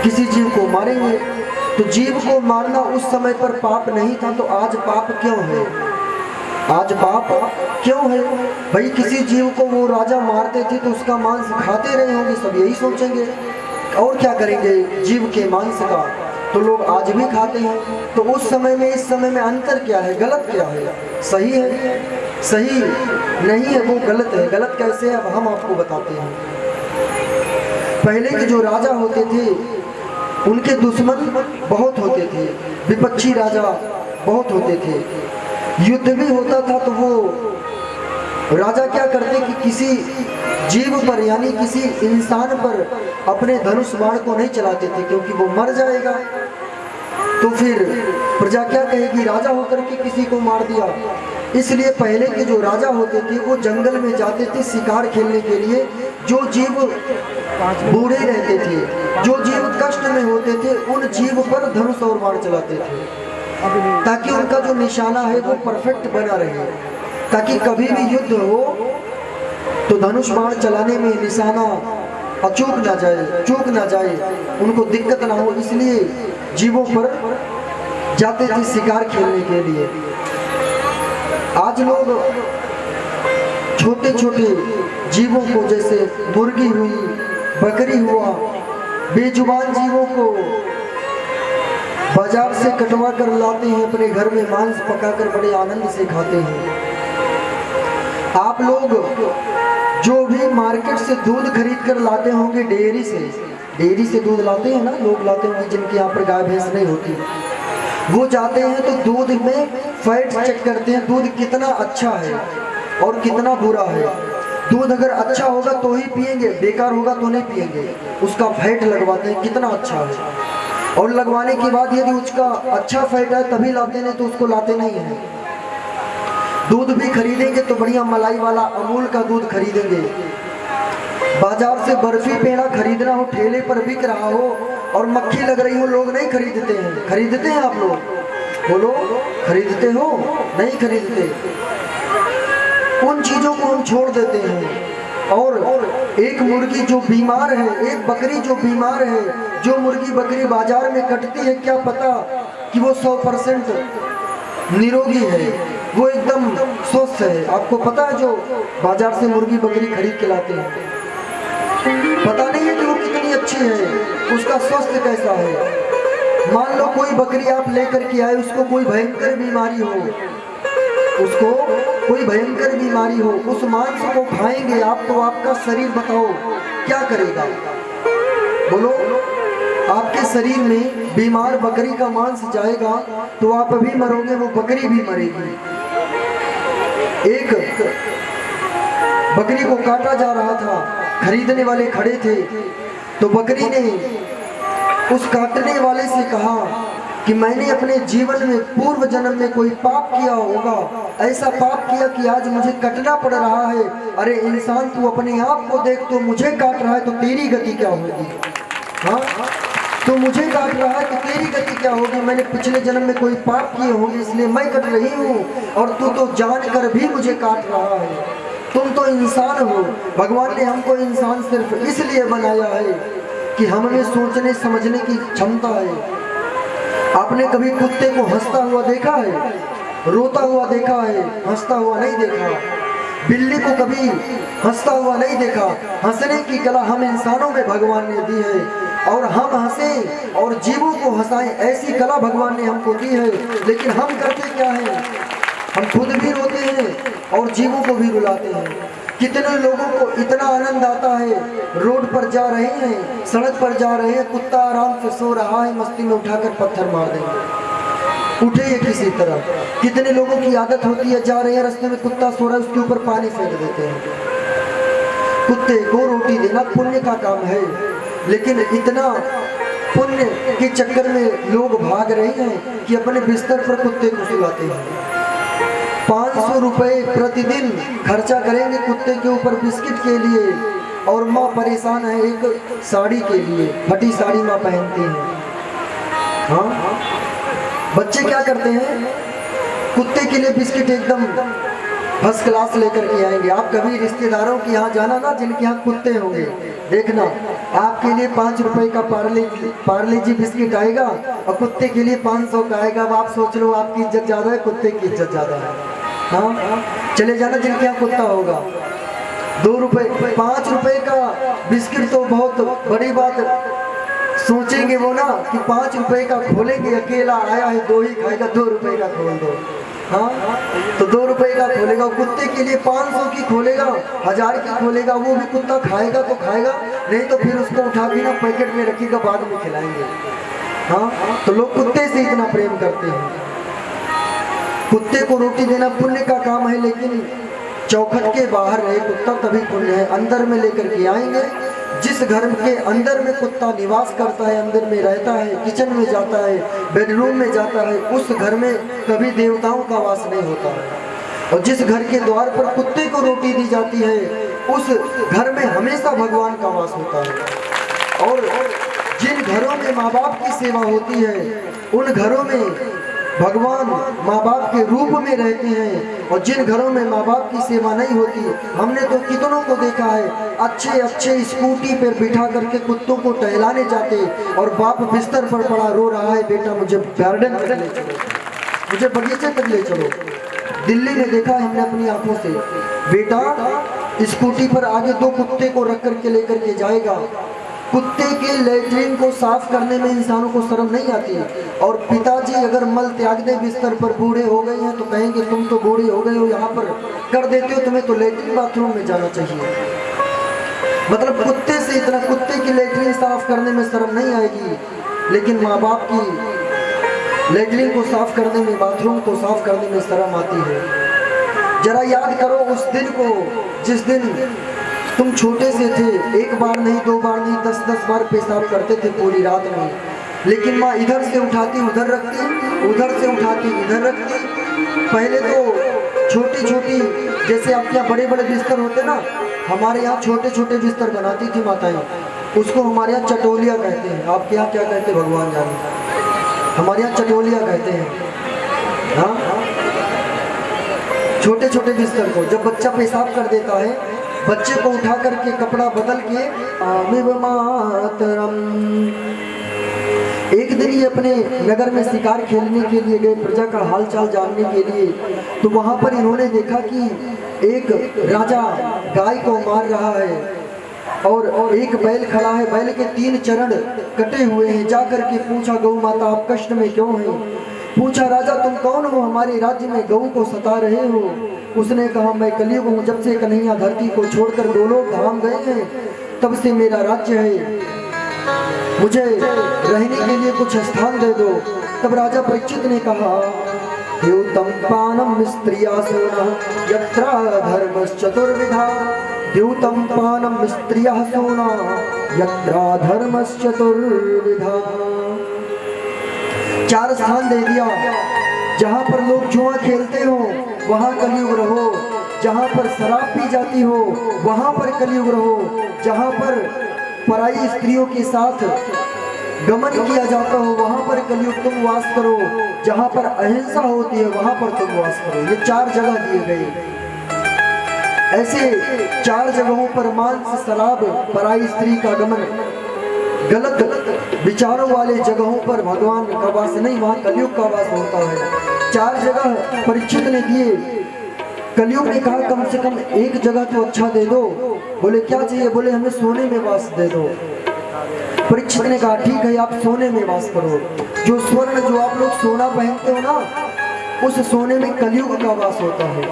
किसी जीव को मारेंगे। तो जीव को मारना उस समय पर पाप नहीं था, तो आज पाप क्यों है? आज पाप क्यों है? भाई किसी जीव को वो राजा मारते थे तो उसका मांस खाते रहे होंगे, सब यही सोचेंगे, और क्या करेंगे जीव के मांस का, तो लोग आज भी खाते हैं। तो उस समय में इस समय में अंतर क्या है? गलत क्या है? सही है? सही नहीं है, वो गलत है। गलत कैसे है अब हम आपको बताते हैं। पहले के जो राजा होते थे उनके दुश्मन बहुत होते थे, विपक्षी राजा बहुत होते थे। युद्ध भी होता था तो वो राजा क्या करते कि किसी जीव पर यानी किसी इंसान पर अपने धनुष बाण को नहीं चलाते थे, क्योंकि वो मर जाएगा तो फिर प्रजा क्या कहेगी, राजा होकर के किसी को मार दिया। इसलिए पहले के जो राजा होते थे वो जंगल में जाते थे शिकार खेलने के लिए। जो जीव बूढ़े रहते थे, जो जीव कष्ट में होते थे, उन जीव पर धनुष और बाण चलाते थे, ताकि उनका जो निशाना है वो परफेक्ट बना रहे, ताकि कभी भी युद्ध हो तो धनुष बाण चलाने में निशाना अचूक ना जाए, चूक ना जाए, उनको दिक्कत ना हो। इसलिए जीवों पर जाते थे शिकार खेलने के लिए। आज लोग छोटे छोटे जीवों को, जैसे मुर्गी हुई, बकरी हुआ, बेजुबान जीवों को बाजार से कटवा कर लाते हैं, अपने घर में मांस पकाकर बड़े आनंद से खाते हैं। आप लोग जो भी मार्केट से दूध खरीद कर लाते होंगे, डेयरी से दूध लाते हैं ना, लोग लाते होंगे जिनके यहाँ पर गाय भैंस नहीं होती, वो जाते हैं तो दूध में फैट चेक करते हैं, दूध कितना अच्छा है और कितना बुरा है। दूध अगर अच्छा होगा तो ही पिएंगे, बेकार होगा तो नहीं पिएंगे, उसका फैट लगवाते हैं कितना अच्छा है। और लगवाने के बाद यदि उसका अच्छा फैट है तभी लाते, नहीं तो उसको लाते नहीं है। दूध भी खरीदेंगे तो बढ़िया मलाई वाला अमूल का दूध खरीदेंगे। बाजार से बर्फी पेड़ा खरीदना हो, ठेले पर बिक रहा हो और मक्खी लग रही हो, लोग नहीं खरीदते हैं। खरीदते हैं आप लोग? बोलो, खरीदते हो? नहीं खरीदते। उन चीजों को हम छोड़ देते हैं। और एक मुर्गी जो बीमार है, एक बकरी जो बीमार है, जो मुर्गी बकरी बाजार में कटती है, क्या पता कि वो 100% निरोगी है, वो एकदम स्वस्थ है। आपको पता है जो बाजार से मुर्गी बकरी खरीद के लाते हैं, पता नहीं है कि वो कितनी अच्छी है, उसका स्वास्थ्य कैसा है। मान लो कोई बकरी आप लेकर के आए, उसको कोई भयंकर बीमारी हो, उसको कोई भयंकर बीमारी हो, उस मांस को खाएंगे आप तो आपका शरीर बताओ क्या करेगा? बोलो, आपके शरीर में बीमार बकरी का मांस जाएगा तो आप भी मरोगे, वो बकरी भी मरेगी। एक बकरी को काटा जा रहा था, खरीदने वाले खड़े थे, तो बकरी ने उस काटने वाले से कहा कि मैंने अपने जीवन में पूर्व जन्म में कोई पाप किया होगा, ऐसा पाप किया कि आज मुझे कटना पड़ रहा है। अरे इंसान, तू अपने आप को देख, तो मुझे काट रहा है तो तेरी गति क्या होगी? हाँ, तो मुझे काट रहा है तो तेरी गति क्या होगी? मैंने पिछले जन्म में कोई पाप किए होंगे इसलिए मैं कट रही हूँ, और तू तो जानकर भी मुझे काट रहा है। तुम तो इंसान हो। भगवान ने हमको इंसान सिर्फ इसलिए बनाया है कि हमें सोचने समझने की क्षमता है। आपने कभी कुत्ते को हंसता हुआ देखा है? रोता हुआ देखा है? हंसता हुआ नहीं देखा। बिल्ली को कभी हंसता हुआ नहीं देखा। हंसने की कला हम इंसानों में भगवान ने दी है, और हम हंसें और जीवों को हंसाएं, ऐसी कला भगवान ने हमको दी है। लेकिन हम करते क्या हैं? हम खुद भी रोते हैं और जीवों को भी रुलाते हैं। कितने लोगों को इतना आनंद आता है, रोड पर जा रहे हैं, सड़क पर जा रहे हैं, कुत्ता आराम से सो रहा है, मस्ती में उठाकर पत्थर मार देंगे, उठे ये किसी तरह। कितने लोगों की आदत होती है, जा रहे हैं रास्ते में, कुत्ता सो रहा है, उसके ऊपर पानी फेंक देते हैं। कुत्ते को रोटी देना पुण्य का काम है, लेकिन इतना पुण्य के चक्कर में लोग भाग रहे हैं कि अपने बिस्तर पर कुत्ते को सुलाते हैं। 500 रुपए प्रतिदिन खर्चा करेंगे कुत्ते के ऊपर बिस्किट के लिए, और माँ परेशान है एक साड़ी के लिए, फटी साड़ी माँ पहनती है। हाँ, बच्चे क्या करते हैं? कुत्ते के लिए बिस्किट एकदम फर्स्ट क्लास लेकर के आएंगे। आप कभी रिश्तेदारों के यहाँ जाना ना, जिनके यहाँ कुत्ते होंगे, देखना आपके लिए 5 रुपए का पार्ले जी बिस्किट आएगा और कुत्ते के लिए 500 का आएगा। अब आप सोच लो, आपकी इज्जत ज्यादा है, कुत्ते की इज्जत ज्यादा है। हाँ, चले जाना जिनके यहाँ कुत्ता होगा। 2 रुपए 5 रुपए का बिस्किट तो बहुत बड़ी बात सोचेंगे वो ना, कि 5 रुपए का खोलेंगे, अकेला आया है 2 ही खाएगा, 2 रुपए का खोल दो। हाँ, तो 2 रुपए का खोलेगा। कुत्ते के लिए 500 की खोलेगा, 1000 की खोलेगा, वो भी कुत्ता खाएगा तो खाएगा, नहीं तो फिर उसको उठा के ना पैकेट में रखिएगा, बाद में खिलाएंगे। हाँ, तो लोग कुत्ते से इतना प्रेम करते हैं। कुत्ते को रोटी देना पुण्य का काम है, लेकिन चौखट के बाहर रहे कुत्ता तभी पुण्य है। अंदर में लेकर के आएंगे। जिस घर के अंदर में कुत्ता निवास करता है, अंदर में रहता है, किचन में जाता है, बेडरूम में जाता है, उस घर में कभी देवताओं का वास नहीं होता है। और जिस घर के द्वार पर कुत्ते को रोटी दी जाती है, उस घर में हमेशा भगवान का वास होता है। और जिन घरों में माँ बाप की सेवा होती है, उन घरों में भगवान माँ बाप के रूप में रहते हैं। और जिन घरों में माँ बाप की सेवा नहीं होती, हमने तो कितनों को देखा है, अच्छे अच्छे स्कूटी पर बिठा करके कुत्तों को टहलाने जाते, और बाप बिस्तर पर पड़ा रो रहा है, बेटा मुझे गार्डन तक ले चलो, मुझे बगीचे तक ले चलो। दिल्ली में देखा हमने अपनी आंखों से, बेटा स्कूटी पर आगे 2 कुत्ते को रख करके लेकर के जाएगा। कुत्ते के लेटरिन को साफ करने में इंसानों को शर्म नहीं आती। और पिताजी अगर मल त्याग दे बिस्तर पर, बूढ़े हो गए हैं तो कहेंगे तुम तो बूढ़े हो गए हो, यहाँ पर कर देते हो, तुम्हें तो लेटरिन बाथरूम में जाना चाहिए। मतलब कुत्ते से इतना, कुत्ते की लेटरिन साफ करने में शर्म नहीं आएगी, लेकिन माँ बाप की लेटरिन को साफ करने में, बाथरूम को साफ करने में शर्म आती है। जरा याद करो उस दिन को, जिस दिन तुम छोटे से थे, 1 बार नहीं, 2 बार नहीं, 10-10 बार पेशाब करते थे पूरी रात में। लेकिन माँ इधर से उठाती उधर रखती, उधर से उठाती इधर रखती। पहले तो छोटी छोटी, जैसे आपके यहाँ बड़े बड़े बिस्तर होते ना, हमारे यहाँ छोटे छोटे बिस्तर बनाती थी माताएं, उसको हमारे यहाँ चटोलिया कहते हैं। आपके यहाँ क्या कहते हैं भगवान जाने, हमारे यहाँ चटोलिया कहते हैं। हाँ, छोटे छोटे बिस्तर को जब बच्चा पेशाब कर देता है, बच्चे को उठा करके कपड़ा बदल के आमिब मातरम। एक दिन ये अपने नगर में शिकार खेलने के लिए गए, प्रजा का हालचाल जानने के लिए। तो वहां पर इन्होंने देखा कि एक राजा गाय को मार रहा है और एक बैल खड़ा है, बैल के 3 चरण कटे हुए हैं। जाकर के पूछा, गौ माता आप कष्ट में क्यों हैं? पूछा, राजा तुम कौन हो, हमारे राज्य में गऊ को सता रहे हो? उसने कहा, मैं कलयुग हूँ, जब से कन्हैया धरती को छोड़कर गोलोक धाम गए हैं तब से मेरा राज्य है, मुझे रहने के लिए कुछ स्थान दे दो। तब राजा परीक्षित ने कहा, द्यूतम पानम स्त्रिया सोना यत्रा धर्मश्चतुर्विधा, द्यूतम पानम स्त्रिया सोना यत्रा धर्मश्चतुर्विधा। 4 स्थान दे दिया, जहाँ पर लोग जुआ खेलते हो वहाँ कलयुग रहो, जहाँ पर शराब पी जाती हो वहाँ पर कलयुग रहो, जहाँ पर पराई स्त्रियों के साथ गमन किया जाता हो वहाँ पर कलयुग तुम वास करो, जहाँ पर अहिंसा होती है वहाँ पर तुम वास करो। ये 4 जगह दिए गए। ऐसे 4 जगहों पर मांस, शराब, पराई स्त्री का गमन, गलत विचारों वाले जगहों पर भगवान का वास नहीं, वहाँ कलयुग का वास होता है। 4 जगह परीक्षित ने दिए। कलयुग ने कहा, कम से कम एक जगह तो अच्छा दे दो। बोले क्या चाहिए? बोले हमें सोने में वास दे दो। परीक्षित ने कहा, ठीक है आप सोने में वास करो। जो स्वर्ण, जो आप लोग सोना पहनते हो ना, उस सोने में कलयुग का वास होता है।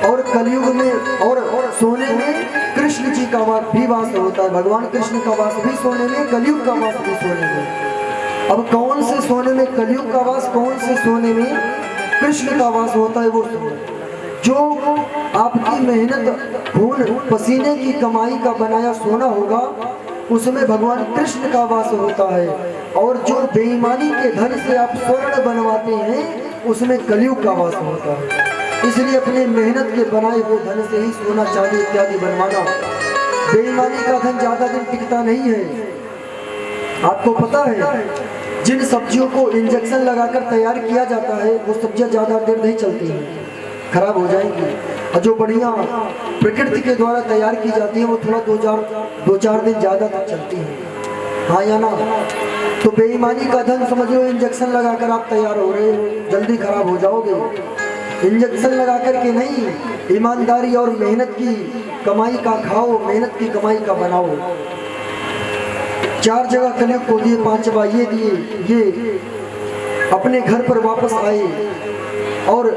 और कलयुग में और सोने में कृष्ण जी का भी वास होता है। भगवान कृष्ण का वास भी सोने में, कलयुग का वास भी सोने में। अब कौन से सोने में कलयुग का वास, कौन से सोने में कृष्ण का वास होता है, वो सुनो। जो आपकी मेहनत, खून पसीने की कमाई का बनाया सोना होगा उसमें भगवान कृष्ण का वास होता है। और जो बेईमानी के धन से आप स्वर्ण बनवाते हैं उसमें कलयुग का वास होता है। इसलिए अपने मेहनत के बनाए हुए धन से ही सोना, चांदी इत्यादि बनवाना। बेईमानी का धन ज्यादा दिन टिकता नहीं है। आपको पता है, जिन सब्जियों को इंजेक्शन लगाकर तैयार किया जाता है वो सब्जियां ज्यादा देर नहीं चलती हैं, खराब हो जाएंगी। और जो बढ़िया प्रकृति के द्वारा तैयार की जाती है वो थोड़ा 2-4 दिन ज्यादा तक चलती है। हाँ या ना? तो बेईमानी का धन समझ लो, इंजेक्शन लगाकर आप तैयार हो रहे हो, जल्दी खराब हो जाओगे। इंजेक्शन लगा करके नहीं, ईमानदारी और मेहनत की कमाई का खाओ, मेहनत की कमाई का बनाओ। 4 जगह कलयुग को दिए, 5वां ये दिए। ये अपने घर पर वापस आए और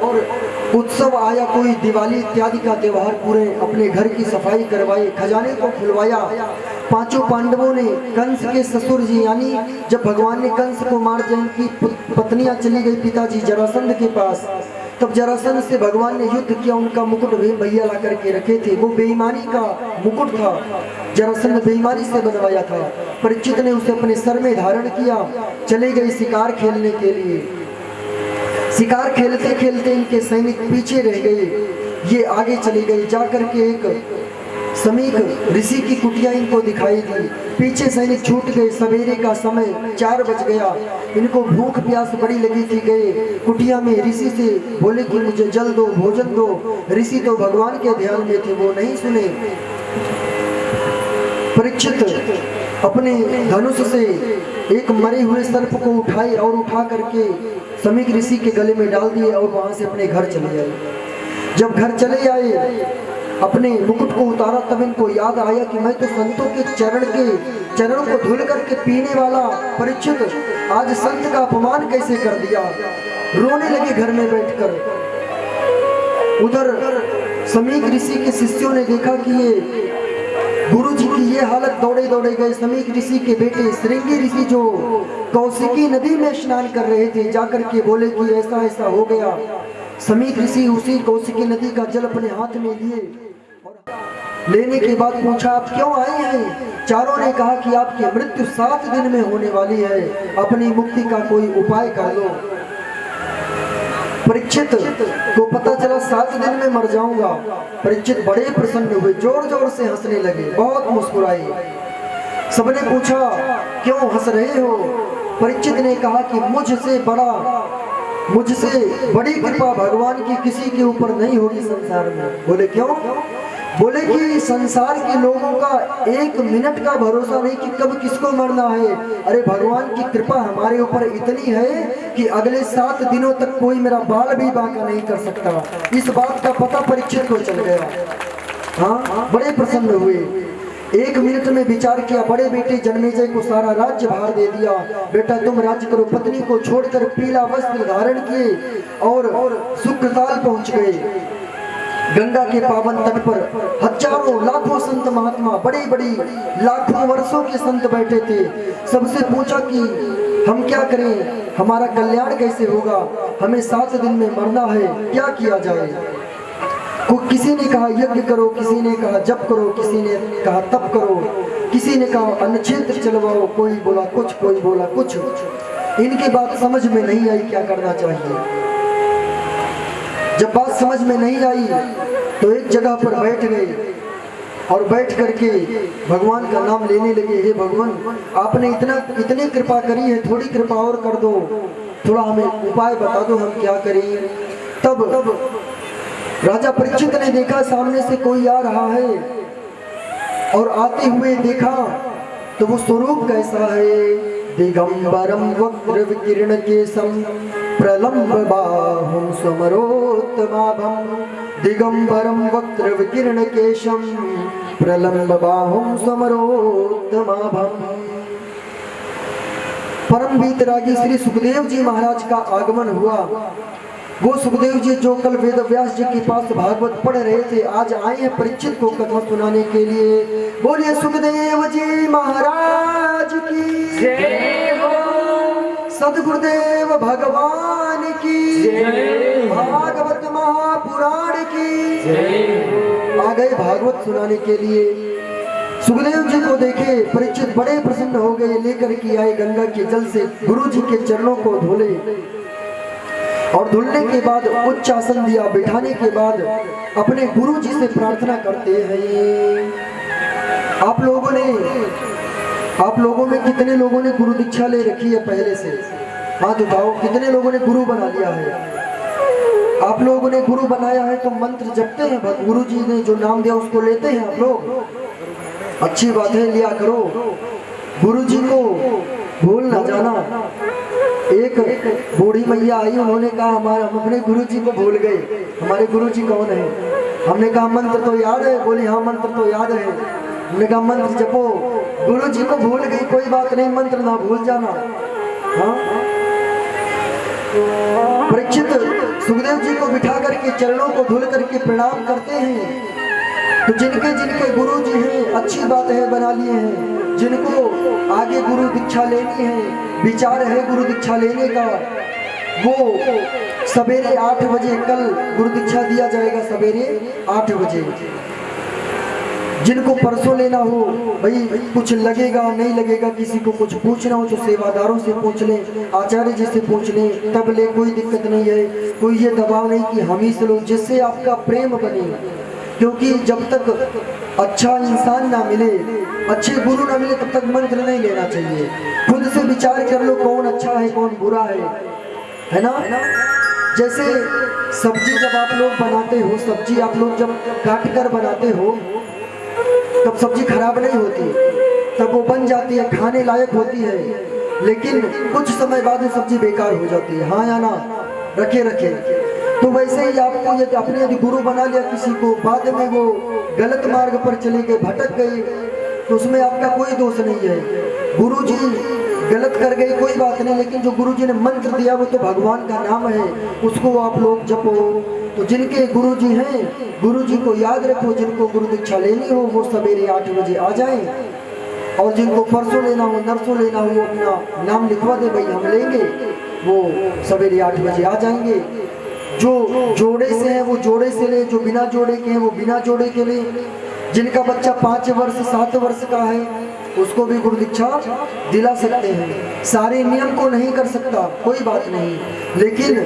उत्सव आया, कोई दिवाली इत्यादि का त्योहार, पूरे अपने घर की सफाई करवाई, खजाने को खुलवाया। 5 पांडवों ने, कंस के ससुर जी, यानी जब भगवान ने कंस को मार दिया, इनकी पत्नियां चली गई पिताजी जरासंध के पास। तब जरासंध से भगवान ने युद्ध किया, उनका मुकुट भी भैया ला करके रखे थे। वो बेईमानी का मुकुट था, जरासंध बेईमानी से बनवाया था। परीक्षित ने उसे अपने सर में धारण किया, चले गए शिकार खेलने के लिए। शिकार खेलते खेलते इनके सैनिक पीछे रह गए, ये आगे चले गए। जाकर के एक समीक ऋषि की कुटिया इनको दिखाई दी, पीछे सैनिक छूट गए। सवेरे का समय 4 बज गया, इनको भूख प्यास बड़ी लगी थी। गए कुटिया में, ऋषि से बोले कि मुझे जल दो, भोजन दो। ऋषि तो भगवान के ध्यान में थे, वो नहीं सुने। परीक्षित अपने धनुष से एक मरे हुए सर्प को उठाए और उठा करके समीक ऋषि के गले में डाल दिए और वहां से अपने घर चले आए। जब घर चले आए, अपने मुकुट को उतारा, तब इनको याद आया कि मैं तो संतों के चरणों को धुल करके पीने वाला परीक्षित आज संत का अपमान कैसे कर दिया। रोने लगे घर में बैठकर। उधर समीक ऋषि के शिष्यों ने देखा कि ये गुरु जी की ये हालत, दौड़े दौड़े गए। समीक ऋषि के बेटे श्रृंगी ऋषि जो कौशिकी नदी में स्नान कर रहे थे, जाकर के बोले कि ऐसा ऐसा हो गया। समीक ऋषि उसी कौशिकी नदी का जल अपने हाथ में लिए लेने के बाद पूछा आप क्यों आए हैं? चारों ने कहा कि आपकी मृत्यु 7 दिन में होने वाली है, अपनी मुक्ति का कोई उपाय कर लो। परीक्षित को पता चला 7 दिन में मर जाऊंगा। परीक्षित बड़े प्रसन्न हुए, जोर जोर से हंसने लगे, बहुत मुस्कुराए। सबने पूछा क्यों हंस रहे हो? परीक्षित ने कहा कि मुझसे बड़ी कृपा भगवान की किसी के ऊपर नहीं होगी संसार में। बोले क्यों? बोले कि संसार के लोगों का 1 मिनट का भरोसा नहीं कि कब किसको मरना है। अरे भगवान की कृपा हमारे ऊपर इतनी है कि अगले 7 दिनों तक कोई मेरा बाल भी बांका नहीं कर सकता। इस बात का पता परीक्षित को चल गया। हाँ, बड़े प्रसन्न हुए। 1 मिनट में विचार किया, बड़े बेटे जन्मेजय को सारा राज्य भार दे दिया। बेटा तुम राज्य करो। पत्नी को छोड़कर पीला वस्त्र धारण किए और शुक्रताल पहुंच गए। गंगा के पावन तट पर हजारों लाखों संत महात्मा, बड़ी बड़ी लाखों वर्षों के संत बैठे थे। सबसे पूछा कि हम क्या करें, हमारा कल्याण कैसे होगा? हमें 7 दिन में मरना है, क्या किया जाए? किसी ने कहा यज्ञ करो, किसी ने कहा जप करो, किसी ने कहा तप करो, किसी ने कहा अन्नक्षेत्र चलवाओ, कोई बोला कुछ, कोई बोला कुछ। इनकी बात समझ में नहीं आई क्या करना चाहिए। जब बात समझ में नहीं आई तो एक जगह पर बैठ गए और बैठ करके भगवान का नाम लेने लगे। हे भगवान, आपने इतनी कृपा करी है, थोड़ी कृपा और कर दो, थोड़ा हमें उपाय बता दो, हम क्या करें। तब राजा परीक्षित ने देखा सामने से कोई आ रहा है और आते हुए देखा तो वो स्वरूप कैसा है। दिगंबरम वक्र विकीर्ण केशम प्रलम्ब बाहुं समरोत्तमाभं। दिगंबरम वक्र विकीर्ण केशम प्रलम्ब बाहुं समरोत्तमाभं। परम वीतरागी श्री सुखदेव जी महाराज का आगमन हुआ। वो सुखदेव जी जो कल वेद व्यास जी के पास भागवत पढ़ रहे थे, आज आए हैं परीक्षित को कथा सुनाने के लिए। बोलिए सुखदेव जी महाराज की जय हो। सद्गुरुदेव भगवान की जय। भागवत महापुराण की जय हो। आ गए भागवत सुनाने के लिए। सुखदेव जी को देखे परीक्षित बड़े प्रसन्न हो गए। लेकर के आए गंगा के जल से गुरु जी के चरणों को धोले और धुलने के बाद उच्च आसन दिया। बिठाने के बाद अपने गुरु जी से प्रार्थना करते हैं। आप लोगों में कितने लोगों ने गुरु दीक्षा ले रखी है पहले से? हाथ उठाओ। कितने लोगों ने गुरु बना लिया है? आप लोगों ने गुरु बनाया है तो मंत्र जपते हैं, गुरु जी ने जो नाम दिया उसको लेते हैं आप लोग। अच्छी बात है, लिया करो। गुरु जी को भूल ना जाना। एक बूढ़ी मैया आई, उन्होंने कहा हम अपने गुरु जी को भूल गए। हमारे गुरु जी कौन है? हमने कहा मंत्र तो याद है। बोली हाँ मंत्र तो याद है। हमने कहा मंत्र जपो। गुरु जी को भूल गई, कोई बात नहीं, मंत्र ना भूल जाना। हाँ, परीक्षित सुखदेव जी को बिठा करके चरणों को धुल करके प्रणाम करते हैं। तो जिनके गुरु जी हैं, अच्छी बात है, बना लिए हैं। जिनको आगे गुरु दीक्षा लेनी है, विचार है गुरु दीक्षा लेने का, वो सवेरे 8 बजे कल गुरु दीक्षा दिया जाएगा, सवेरे 8 बजे। जिनको परसों लेना हो, भाई कुछ लगेगा नहीं लगेगा, किसी को कुछ पूछना हो तो सेवादारों से पूछ लें, आचार्य जी से पूछ लें, तब ले, कोई दिक्कत नहीं है। कोई ये दबाव नहीं कि हम ही से लो, जिससे आपका प्रेम बने। क्योंकि जब तक अच्छा इंसान ना मिले, अच्छे गुरु ना मिले, तब तक मंत्र नहीं लेना चाहिए। खुद से विचार कर लो कौन अच्छा है कौन बुरा है ना। जैसे सब्जी जब आप लोग बनाते हो, सब्जी आप लोग जब काट कर बनाते हो तब सब्जी खराब नहीं होती, तब वो बन जाती है, खाने लायक होती है। लेकिन कुछ समय बाद वो सब्जी बेकार हो जाती है। हाँ या ना? रखे। तो वैसे ही आपको यदि अपने यदि गुरु बना लिया किसी को, बाद में वो गलत मार्ग पर चले गए, भटक गए, तो उसमें आपका कोई दोष नहीं है। गुरु जी गलत कर गए कोई बात नहीं, लेकिन जो गुरु जी ने मंत्र दिया वो तो भगवान का नाम है, उसको आप लोग जपो। तो जिनके गुरु जी हैं, गुरु जी को याद रखो। जिनको गुरु दीक्षा लेनी हो वो सवेरे 8 बजे आ जाएं, और जिनको परसों लेना हो, नरसों लेना हो, वो अपना नाम लिखवा दे, भाई हम लेंगे, वो सवेरे 8 बजे आ जाएंगे। जो जोड़े से है वो जोड़े से ले, जो बिना जोड़े के हैं वो बिना जोड़े के ले। जिनका बच्चा 5 वर्ष 7 वर्ष का है उसको भी गुरु दीक्षा दिला सकते हैं। सारे नियम को नहीं कर सकता कोई बात नहीं, लेकिन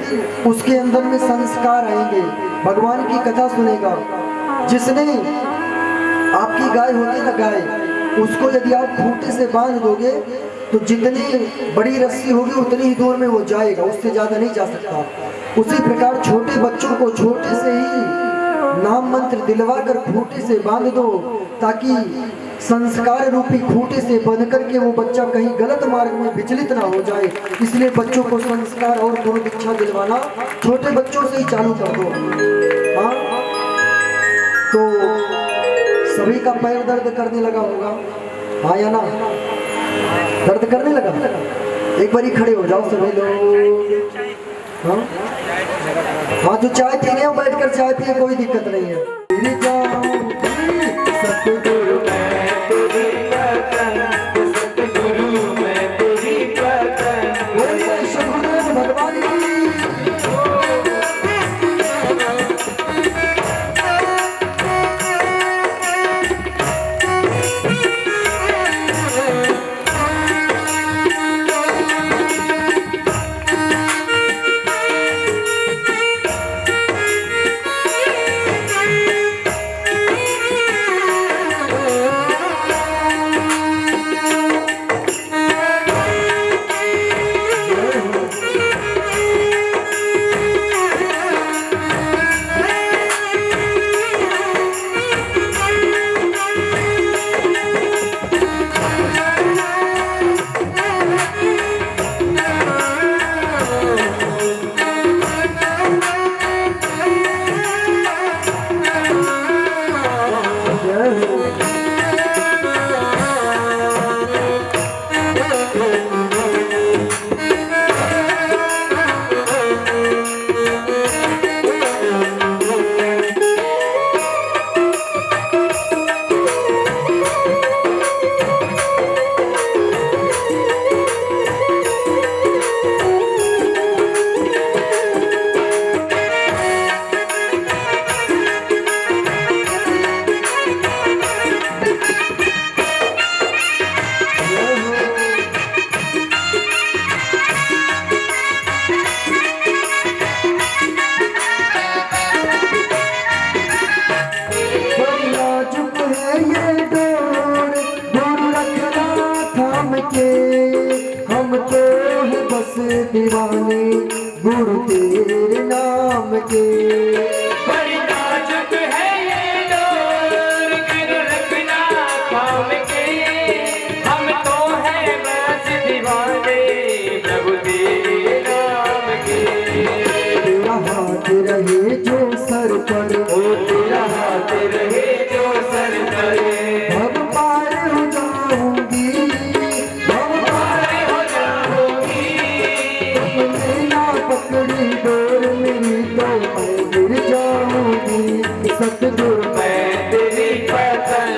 उसके अंदर में संस्कार आएंगे, भगवान की कथा सुनेगा। जिसने आपकी गाय होती ना गाय, उसको यदि आप खूंटे से बांध दोगे तो जितनी बड़ी रस्सी होगी उतनी ही दूर में वो जाएगा, उससे ज्यादा नहीं जा सकता। उसी प्रकार छोटे बच्चों को छोटे से ही नाम मंत्र दिलवा कर खूंटे से बांध दो, ताकि संस्कार रूपी खूंटे से बंध करके वो बच्चा कहीं गलत मार्ग में विचलित ना हो जाए। इसलिए बच्चों को संस्कार और गुरु दीक्षा दिलवाना छोटे बच्चों से ही चालू कर दो। हाँ, तो सभी का पैर दर्द करने लगा होगा, हाँ या ना? दर्द करने लगा? एक बार ही खड़े हो जाओ सभी लोग। हाँ हाँ, जो चाय पीने हो बैठ कर चाय पिए, कोई दिक्कत नहीं है। सतगुरु मैं तेरी पतन, सतगुरु मैं तेरी पतन, सतगुरु भगवान की दीवाने गुरु तेरे नाम के। बड़ी नाजुक है ये डोर, गुरु रखना थाम के। हम तो है बस दीवाने प्रभु तेरे नाम के। तेरा हाथ रहे जो सर पर, ओ तेरा हाथ रहे जो सर पर, भव पार हो जाऊंगी, भव पार हो जाऊंगी। पकड़ी डोर मेरी तो मैं गिर जाऊंगी। सतगुरु मैं तेरी पतन,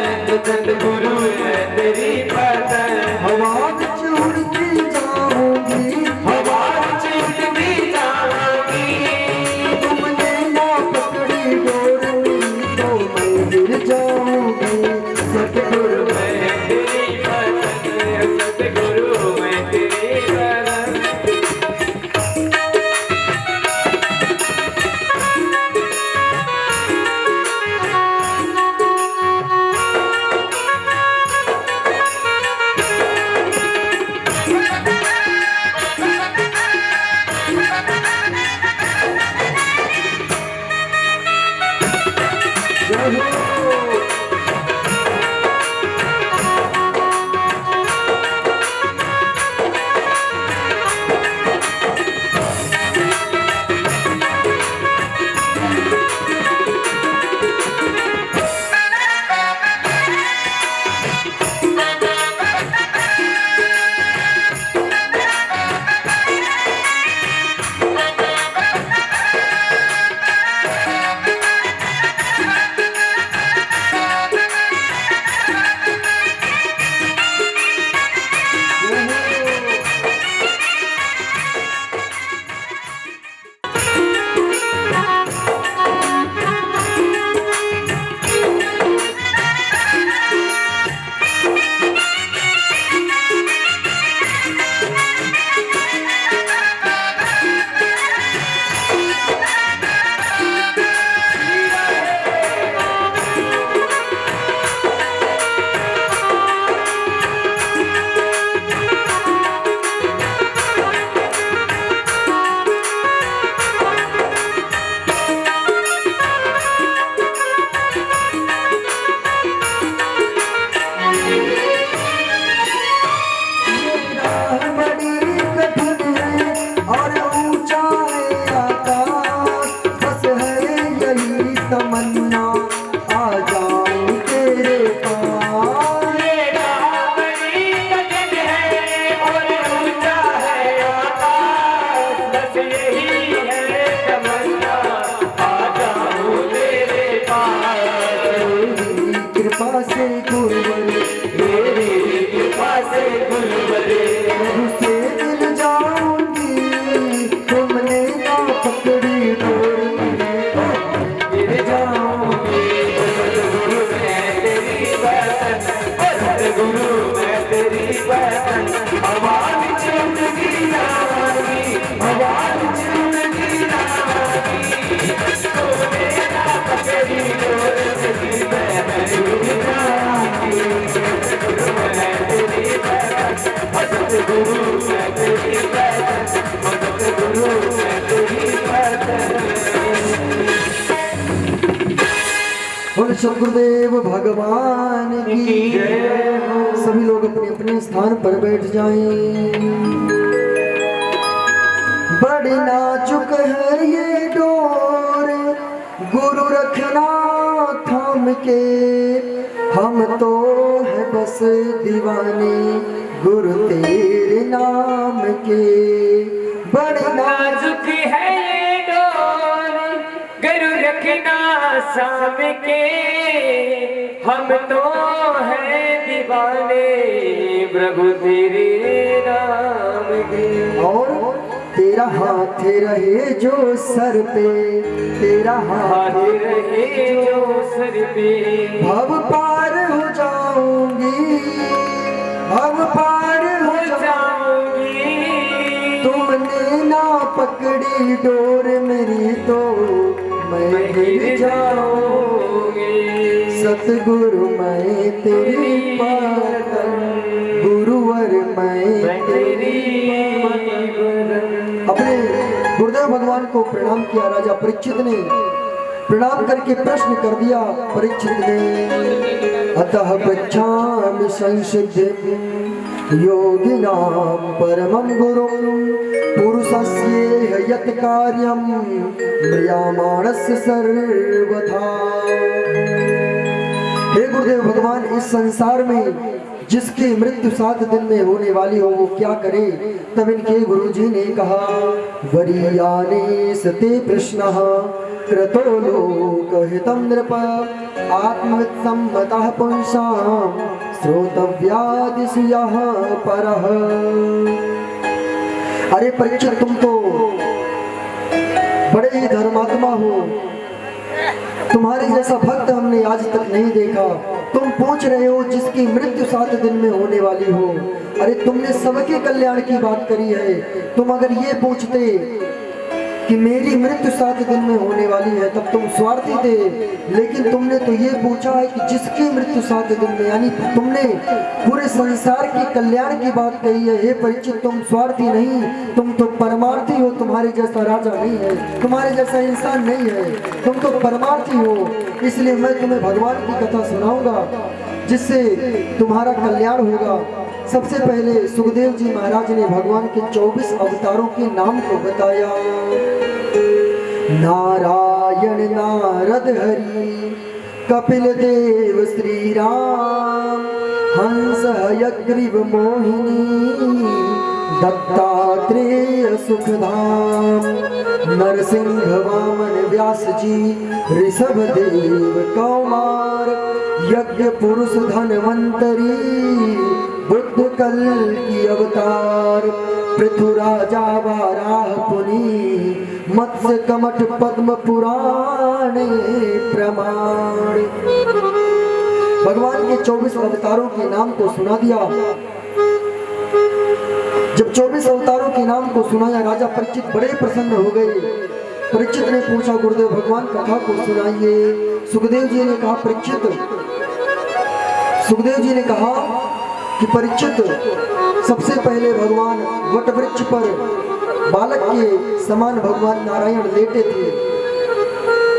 सतगुरु मैं तेरी पतन। हवा विच उड़ती जाऊंगी, हवा विच उड़ती जाऊंगी। तुमने ना पकड़ी डोर मेरी तो मैं गिर जाऊंगी। सतगुरु मैं तेरी पतन, सतगुरु मैं तेरी पतन। कृपा से गुरुवर, तेरी कृपा से गुरुवर, प्रभु से मिल जाऊंगी, तुमने ना पकड़ी डोर गिर जाऊंगी। सतगुरु मैं तेरी बहन, सतगुरु मैं तेरी बहन, आवाज जिंदगी नागी, आवाज जिंदगी नागी, तो मेरा पकड़ी डोर तेरी बहन गिर जाऊंगी। सतगुरु मैं तेरी बहन, सतगुरु मैं तेरी बहन, सतगुरु मैं तेरी बहन। बोल सदगुरुदेव भगवान की जय हो। सभी लोग अपने अपने स्थान पर बैठ जाएं। बड़ी नाजुक है ये डोर, गुरु रखना थाम के, हम तो है बस दीवाने गुरु तेरे नाम के। बड़ी नाजुक है ये डोर, गुरु रखना साम के, हम तो हैं दीवाने प्रभु तेरे नाम के। और तेरा हाथ रहे जो सर पे, तेरा हाथ हाथ रहे जो सर पे, भव पार हो जाऊंगी, भव पार हो जाऊंगी। तुमने ना पकड़ी डोर मेरी तो मैं गिर जाऊंगी। सतगुरु मैं तेरी पातन, गुरुवर मैं तेरी पातन। अपने गुरुदेव भगवान को प्रणाम किया राजा परीक्षित ने। प्रणाम करके प्रश्न कर दिया परीक्षित ने, अतः पृच्छामि संसिद्धिं योगिनां परमं गुरुं, पुरुषस्य यत् कार्यं म्रियमाणस्य सर्वथा। हे गुरुदेव भगवान, इस संसार में जिसकी मृत्यु 7 दिन में होने वाली हो वो क्या करे? तब इनके गुरुजी ने कहा, वरीयाने सते प्रश्नः क्रतो लोकहितं नृप, आत्मसम्मतः पुंसां श्रोतव्यादिषु यः परः। अरे परीक्षित, तुम तो बड़े ही धर्मात्मा हो, तुम्हारे जैसा भक्त हमने आज तक नहीं देखा। तुम पूछ रहे हो जिसकी मृत्यु 7 दिन में होने वाली हो। अरे तुमने सबके कल्याण की बात करी है। तुम अगर ये पूछते कि मेरी मृत्यु 7 दिन में होने वाली है तब तुम स्वार्थी थे, लेकिन तुमने तो ये पूछा है कि जिसकी मृत्यु 7 दिन में, यानी तुमने पूरे संसार के कल्याण की बात कही है। हे परीक्षित, तुम स्वार्थी नहीं, तुम तो परमार्थी हो। तुम्हारे जैसा राजा नहीं है, तुम्हारे जैसा इंसान नहीं है, तुम तो परमार्थी हो। इसलिए मैं तुम्हें भगवान की कथा सुनाऊंगा जिससे तुम्हारा कल्याण होगा। सबसे पहले सुखदेव जी महाराज ने भगवान के 24 अवतारों के नाम को बताया। नारायण नारद हरि, कपिल देव श्री राम, हंस हयग्रीव मोहिनी, दत्तात्रेय सुखधाम, नरसिंह वामन व्यास जी, ऋषभ देव कौमार, यज्ञ पुरुष धनवंतरी, बुद्ध कल की अवतार, पृथुराजा वाराह पुनी, मत्स्य कमठ पद्म पुराणे प्रमाण। भगवान के 24 अवतारों के नाम को सुना दिया। जब 24 अवतारों के नाम को सुनाया, राजा परीक्षित बड़े प्रसन्न हो गए। परीक्षित ने पूछा, गुरुदेव भगवान कथा को सुनाइए। सुखदेव जी ने कहा, सुखदेव जी ने कहा कि परीक्षित, सबसे पहले भगवान वटवृक्ष पर बालक के समान भगवान नारायण लेटे थे।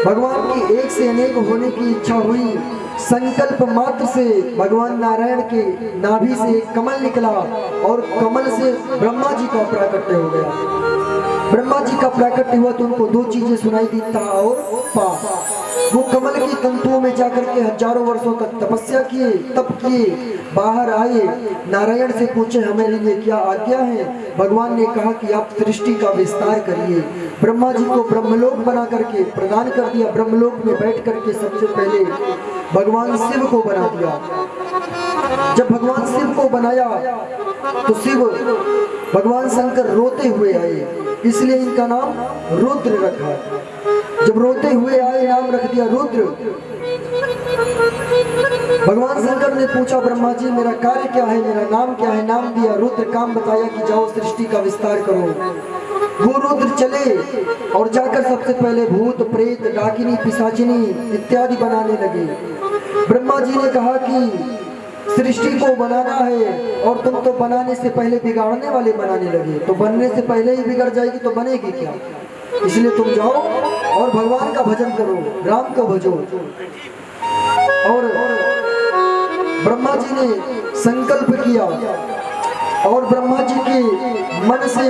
भगवान की एक से अनेक होने की इच्छा हुई। संकल्प मात्र से भगवान नारायण के नाभि से एक कमल निकला और कमल से ब्रह्मा जी का प्राकट्य हो गया। ब्रह्मा जी का प्राकट्य हुआ तो उनको 2 चीजें सुनाई दी, ता और पा। वो कमल की तंतुओं में जाकर के हजारों वर्षों तक तपस्या किए, तप किए, बाहर आए, नारायण से पूछे हमारे लिए क्या आज्ञा है। भगवान ने कहा कि आप सृष्टि का विस्तार करिए। ब्रह्मा जी को ब्रह्मलोक बना करके प्रदान कर दिया। ब्रह्मलोक में बैठ करके सबसे पहले भगवान शिव को बना दिया। जब भगवान शिव को बनाया तो शिव भगवान शंकर रोते हुए आए, इसलिए इनका नाम रुद्र रखा। जब रोते हुए आए नाम रख दिया रुद्र। भगवान शंकर ने पूछा ब्रह्मा जी मेरा कार्य क्या है, मेरा नाम क्या है। नाम दिया रुद्र, काम बताया कि जाओ सृष्टि का विस्तार करो। वो रुद्र चले और जाकर सबसे पहले भूत प्रेत डाकिनी पिशाचिनी इत्यादि बनाने लगे। ब्रह्मा जी ने कहा कि सृष्टि को बनाना है और तुम तो बनाने से पहले बिगाड़ने वाले बनाने लगे, तो बनने से पहले ही बिगड़ जाएगी तो बनेगी क्या। इसलिए तुम जाओ और भगवान का भजन करो, राम को भजो। और ब्रह्मा जी ने संकल्प किया और ब्रह्मा जी के मन से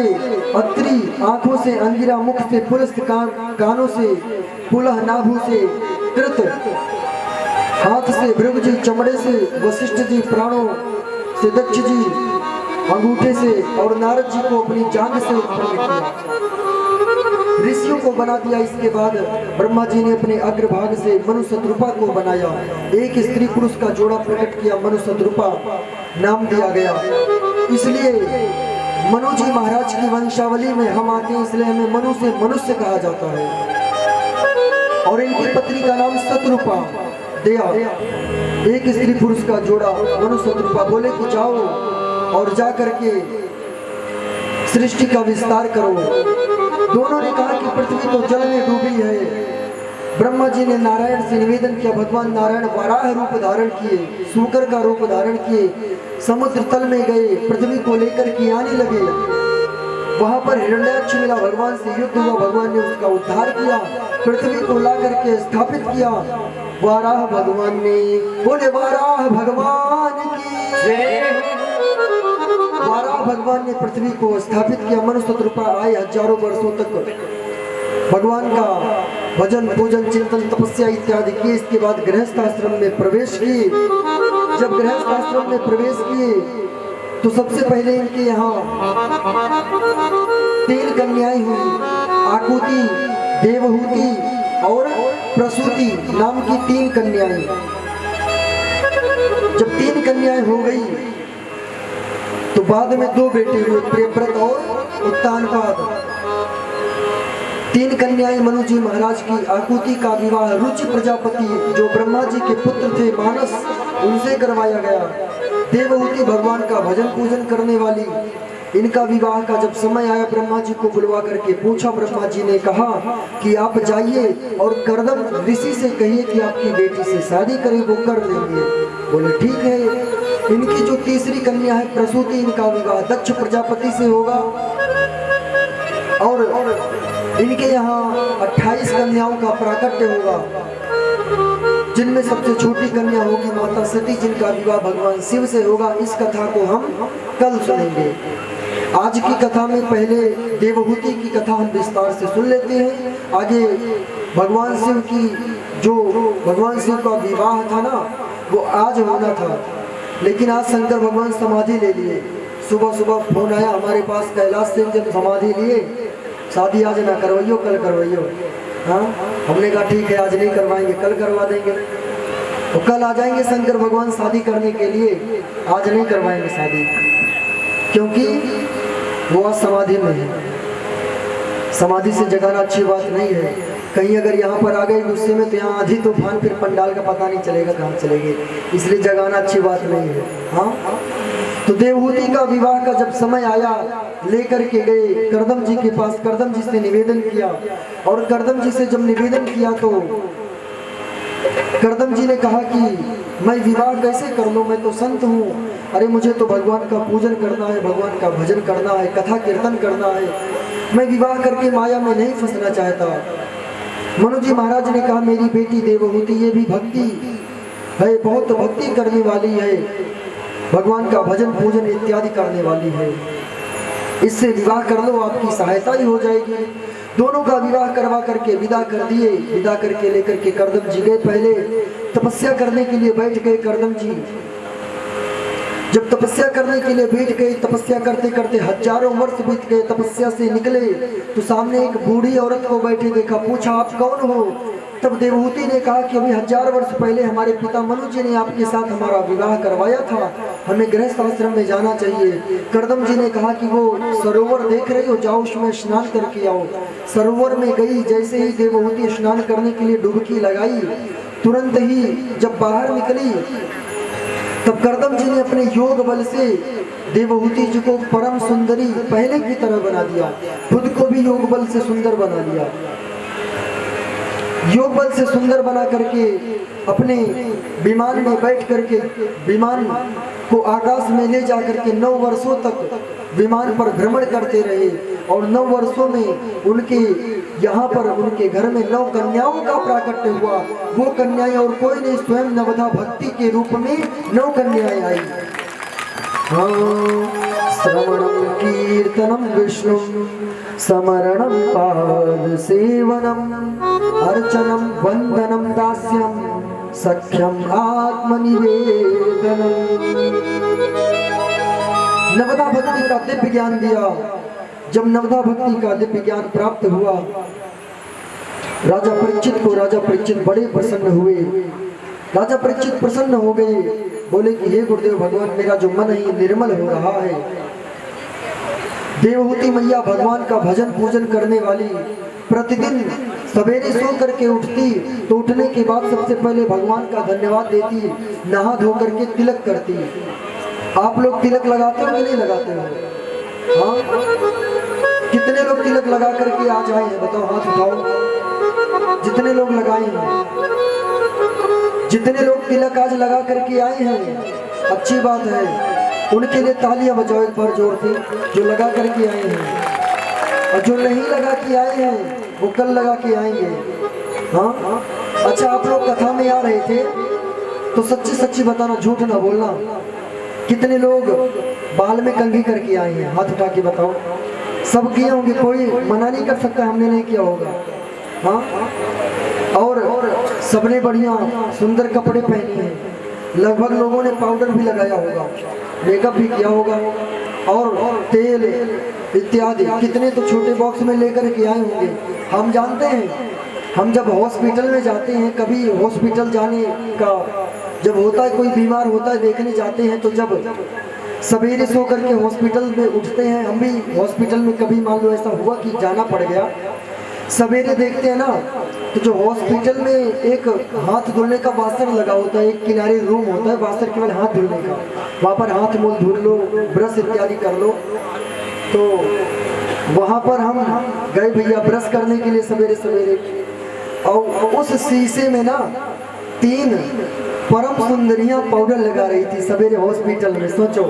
अत्रि, आंखों से अंगिरा, मुख से पुलस्त, कानों से पुलह, नाभु से कृत, हाथ से भृगु जी, चमड़े से वशिष्ठ जी, प्राणों से दक्ष जी, अंगूठे से, और नारद जी को अपनी जांघ से उत्पन्न किया, ऋषियों को बना दिया। इसके बाद ब्रह्मा जी ने अपने अग्रभाग से मनु शत्रुपा को बनाया। एक स्त्री पुरुष का जोड़ा प्रकट किया, मनु शत्रुपा नाम दिया गया। इसलिए मनु जी महाराज की वंशावली में हम आते हैं, इसलिए हमें मनु से मनुष्य कहा जाता है। और इनकी पत्नी का नाम शत्रुपा दिया। एक स्त्री पुरुष का जोड़ा मनु शत्रुपा बोले कि जाओ और जा करके सृष्टि का विस्तार करो। दोनों ने कहा कि पृथ्वी तो जल में डूबी है। ब्रह्मा जी ने नारायण से निवेदन किया। भगवान नारायण वाराह रूप धारण किए, सूकर का रूप धारण किए, समुद्र तल में गए, पृथ्वी को लेकर के आने लगे। वहां पर हिरण्याक्ष मिला, भगवान से युद्ध हुआ, भगवान ने उसका उद्धार किया, पृथ्वी को ला करके स्थापित किया। वाराह भगवान ने बोले वाराह भगवान की, वाराह भगवान ने पृथ्वी को स्थापित किया। मनु शत्रुपा आए, हजारों वर्षों तक भगवान का भजन पूजन चिंतन तपस्या इत्यादि किए। इसके बाद गृहस्थ आश्रम में प्रवेश किए। जब गृहस्थ आश्रम में प्रवेश किए तो सबसे पहले इनके यहाँ 3 कन्याएं हुई, आकुति, देवहूति और प्रसूति नाम की 3 कन्याएं। जब 3 कन्याएं हो गई तो बाद में 2 बेटे हुए, प्रियव्रत और उत्तानपाद। 3 कन्याएं मनु जी महाराज की। आकुति का विवाह रुचि प्रजापति जो ब्रह्मा जी के पुत्र थे मानस, उनसे करवाया गया। देवहूति भगवान का भजन पूजन करने वाली, इनका विवाह का जब समय आया ब्रह्मा जी को बुलवा करके पूछा। ब्रह्मा जी ने कहा कि आप जाइए और कर्दम ऋषि से कहिए कि आपकी बेटी से शादी करें, वो कर देंगे। बोले ठीक है। इनकी जो तीसरी कन्या है प्रसूति, इनका विवाह दक्ष प्रजापति से होगा। और इनके यहाँ 28 कन्याओं का प्राकट्य होगा, जिनमें सबसे छोटी कन्या होगी माता सती, जिनका विवाह भगवान शिव से होगा। इस कथा को हम कल सुनेंगे। आज की कथा में पहले देवहूति की कथा हम विस्तार से सुन लेते हैं। आगे भगवान शिव की, जो भगवान शिव का विवाह था ना, वो आज होना था, लेकिन आज शंकर भगवान समाधि ले लिए। सुबह सुबह फोन आया हमारे पास कैलाश से, जब समाधि लिए शादी आज ना करवाइयो, कल करवाइयो। हाँ, हमने कहा ठीक है, आज नहीं करवाएंगे, कल करवा देंगे। तो कल आ जाएंगे शंकर भगवान शादी करने के लिए, आज नहीं करवाएंगे शादी, क्योंकि वो आज समाधि में है। समाधि से जगाना अच्छी बात नहीं है। कहीं अगर यहाँ पर आ गए गुस्से में तो यहाँ आधी तूफान, फिर पंडाल का पता नहीं चलेगा कहाँ चलेंगे, इसलिए जगाना अच्छी बात नहीं है। हाँ, तो देवहूति का विवाह का जब समय आया लेकर के गए कर्दम जी के पास। कर्दम जी से निवेदन किया, और कर्दम जी से जब निवेदन किया तो कर्दम जी ने कहा कि मैं विवाह कैसे कर लूँ, मैं तो संत हूँ। अरे मुझे तो भगवान का पूजन करना है, भगवान का भजन करना है, कथा कीर्तन करना है, मैं विवाह करके माया में नहीं फंसना चाहता। मनु जी महाराज ने कहा मेरी बेटी देवहूति ये भी भक्ति है, बहुत भक्ति करने वाली है, भगवान का भजन पूजन इत्यादि करने वाली है, इससे विवाह कर लो, आपकी सहायता ही हो जाएगी। दोनों का विवाह करवा करके विदा कर दिए। विदा करके लेकर के करदम जी गए। पहले तपस्या करने के लिए बैठ गए करदम जी। जब तपस्या करने के लिए बैठ गए, तपस्या करते करते हजारों वर्ष बीत गए। तपस्या से निकले तो सामने एक बूढ़ी औरत को बैठे देखा। पूछा, आप कौन हो? तब देवहूति ने कहा कि अभी 1000 वर्ष पहले हमारे पिता मनु जी ने आपके साथ हमारा विवाह करवाया था, हमें गृहस्थ आश्रम में जाना चाहिए। करदम जी ने कहा कि वो सरोवर देख रही हो, जाओ उसमें स्नान करके आओ। सरोवर में गई। जैसे ही देवहूति स्नान करने के लिए डुबकी लगाई, तुरंत ही जब बाहर निकली तब करदम जी ने अपने योग बल से देवहूति जी को परम सुंदरी पहले की तरह बना दिया। खुद को भी योग बल से सुंदर बना लिया। योग बल से सुंदर बना करके अपने विमान में बैठ करके विमान को आकाश में ले जा करके 9 वर्षों तक विमान पर भ्रमण करते रहे। और 9 वर्षों में उनके यहाँ पर उनके घर में 9 कन्याओं का प्राकट्य हुआ। वो कन्याएं और कोई नहीं, स्वयं नवधा भक्ति के रूप में 9 कन्याएं आई। श्रवणं कीर्तनं विष्णु समरणं पाद सेवनम अर्चनम वंदनम दास्यम सख्यम आत्मनिवेदनम। नवधा भक्ति का दिव्य ज्ञान दिया। जब नवधा भक्ति का दिव्य ज्ञान प्राप्त हुआ, राजा परीक्षित बड़े प्रसन्न हुए। राजा परीक्षित प्रसन्न हो गए। बोले कि हे गुरुदेव भगवान, मेरा जो मन है निर्मल हो रहा है। देवहूति मैया भगवान का भजन पूजन करने वाली, प्रतिदिन सवेरे सो करके उठती तो उठने के बाद सबसे पहले भगवान का धन्यवाद देती, नहा धो करके तिलक करती। आप लोग तिलक लगाते हो कि नहीं लगाते हो? हाँ, कितने लोग तिलक लगा करके आज आए हैं? बताओ, हाथ उठाओ। जितने लोग लगाए हैं, जितने लोग तिलक आज लगा करके आए हैं, अच्छी बात है। उनके लिए तालियां बजाओ एक बार जोर से, जो लगा करके आए हैं। और जो नहीं लगा के आए हैं वो कल लगा के आएंगे। हाँ, अच्छा, आप लोग कथा में आ रहे थे तो सच्ची सच्ची बताना, झूठ ना बोलना। कितने लोग बाल में कंघी करके आए हैं? हाथ उठा के बताओ। सब किए होंगे, कोई मना नहीं कर सकता हमने नहीं किया होगा। हाँ, और सबने बढ़िया सुंदर कपड़े पहने हैं। लगभग लोगों ने पाउडर भी लगाया होगा, मेकअप भी किया होगा, और तेल इत्यादि। कितने तो छोटे बॉक्स में लेकर के आए होंगे। हम जानते हैं, हम जब हॉस्पिटल में जाते हैं, कभी हॉस्पिटल जाने का जब होता है, कोई बीमार होता है देखने जाते हैं, तो जब सवेरे सो करके हॉस्पिटल में उठते हैं, हम भी हॉस्पिटल में कभी मान लो ऐसा हुआ कि जाना पड़ गया, सवेरे देखते हैं ना, तो जो हॉस्पिटल में एक हाथ धुलने का बासन लगा होता है, एक किनारे रूम होता है बासन केवल हाथ धुलने का, वहाँ पर हाथ मुँह धुल लो, ब्रश इत्यादि कर लो। तो वहाँ पर हम गए भैया ब्रश करने के लिए सवेरे सवेरे, और उस शीशे में ना 3 परम सुंदरियां पाउडर लगा रही थी सवेरे हॉस्पिटल में। सोचो,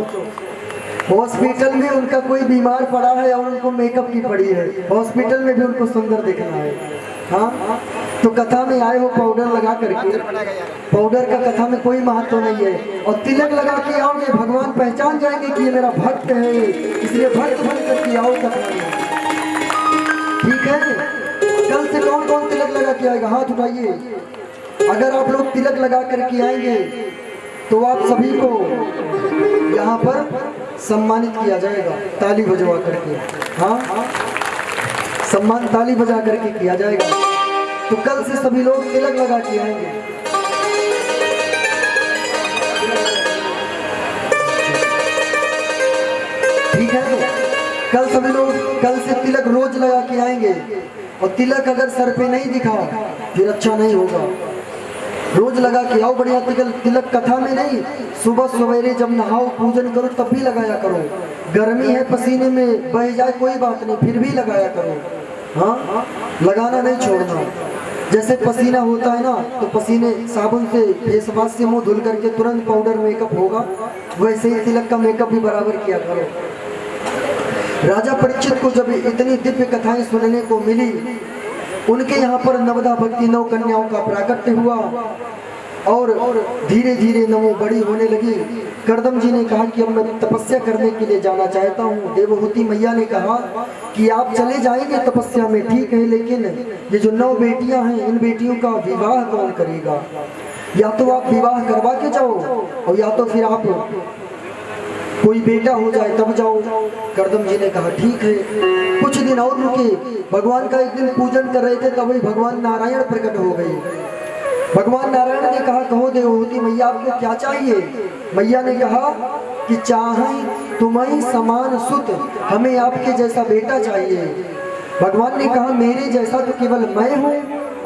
हॉस्पिटल में उनका कोई बीमार पड़ा है और उनको मेकअप की पड़ी है, हॉस्पिटल में भी उनको सुंदर दिखना है। हाँ, तो कथा में आए हो पाउडर लगा करके, पाउडर का कथा में कोई महत्व तो नहीं है। और तिलक लगा के आओगे, भगवान पहचान जाएंगे कि ये मेरा भक्त है, इसलिए भक्त बन करके आओ कथा में। ठीक है, कल से कौन कौन तिलक लगा के आएगा? हाथ उठाइए। अगर आप लोग तिलक लगा करके आएंगे तो आप सभी को यहाँ पर सम्मानित किया जाएगा, ताली बजवा करके। हाँ, सम्मान ताली बजा करके किया जाएगा। तो कल से सभी लोग तिलक लगा के आएंगे। ठीक है, कल सभी लोग कल से तिलक रोज लगा के आएंगे। और तिलक अगर सर पे नहीं दिखा फिर अच्छा नहीं होगा। रोज लगा के आओ बढ़िया तिलक कथा में नहीं, सुबह सवेरे जब नहाओ पूजन करो तब भी लगाया करो। गर्मी है, पसीने में बह जाए कोई बात नहीं, फिर भी लगाया करो। हाँ, लगाना नहीं छोड़ना। जैसे पसीना होता है ना, तो पसीने साबुन से फेस वॉश से मुंह धुल करके तुरंत पाउडर मेकअप होगा, वैसे ही तिलक का मेकअप भी बराबर किया करो। राजा परीक्षित को जब इतनी दिव्य कथाएं सुनने को मिली, उनके यहाँ पर नवधा भक्ति 9 कन्याओं का प्राकट्य हुआ। और धीरे धीरे न वो बड़ी होने लगी। करदम जी ने कहा कि अब मैं तपस्या करने के लिए जाना चाहता हूँ। देवहूति मैया ने कहा कि आप चले जाएंगे तपस्या में, ठीक है, लेकिन ये जो 9 बेटियां हैं, इन बेटियों का विवाह कौन करेगा? या तो आप विवाह करवा के जाओ और या तो फिर आप कोई बेटा हो जाए तब जाओ। करदम जी ने कहा ठीक है। कुछ दिन और रुके। भगवान का एक दिन पूजन कर रहे थे, तभी भगवान नारायण प्रकट हो गए। भगवान नारायण ने कहा कहो देवहूति मैया आपको क्या चाहिए? मैया ने कहा कि चाहे तुम्हें समान सुत, हमें आपके जैसा बेटा चाहिए। भगवान ने कहा मेरे जैसा तो केवल मैं हूँ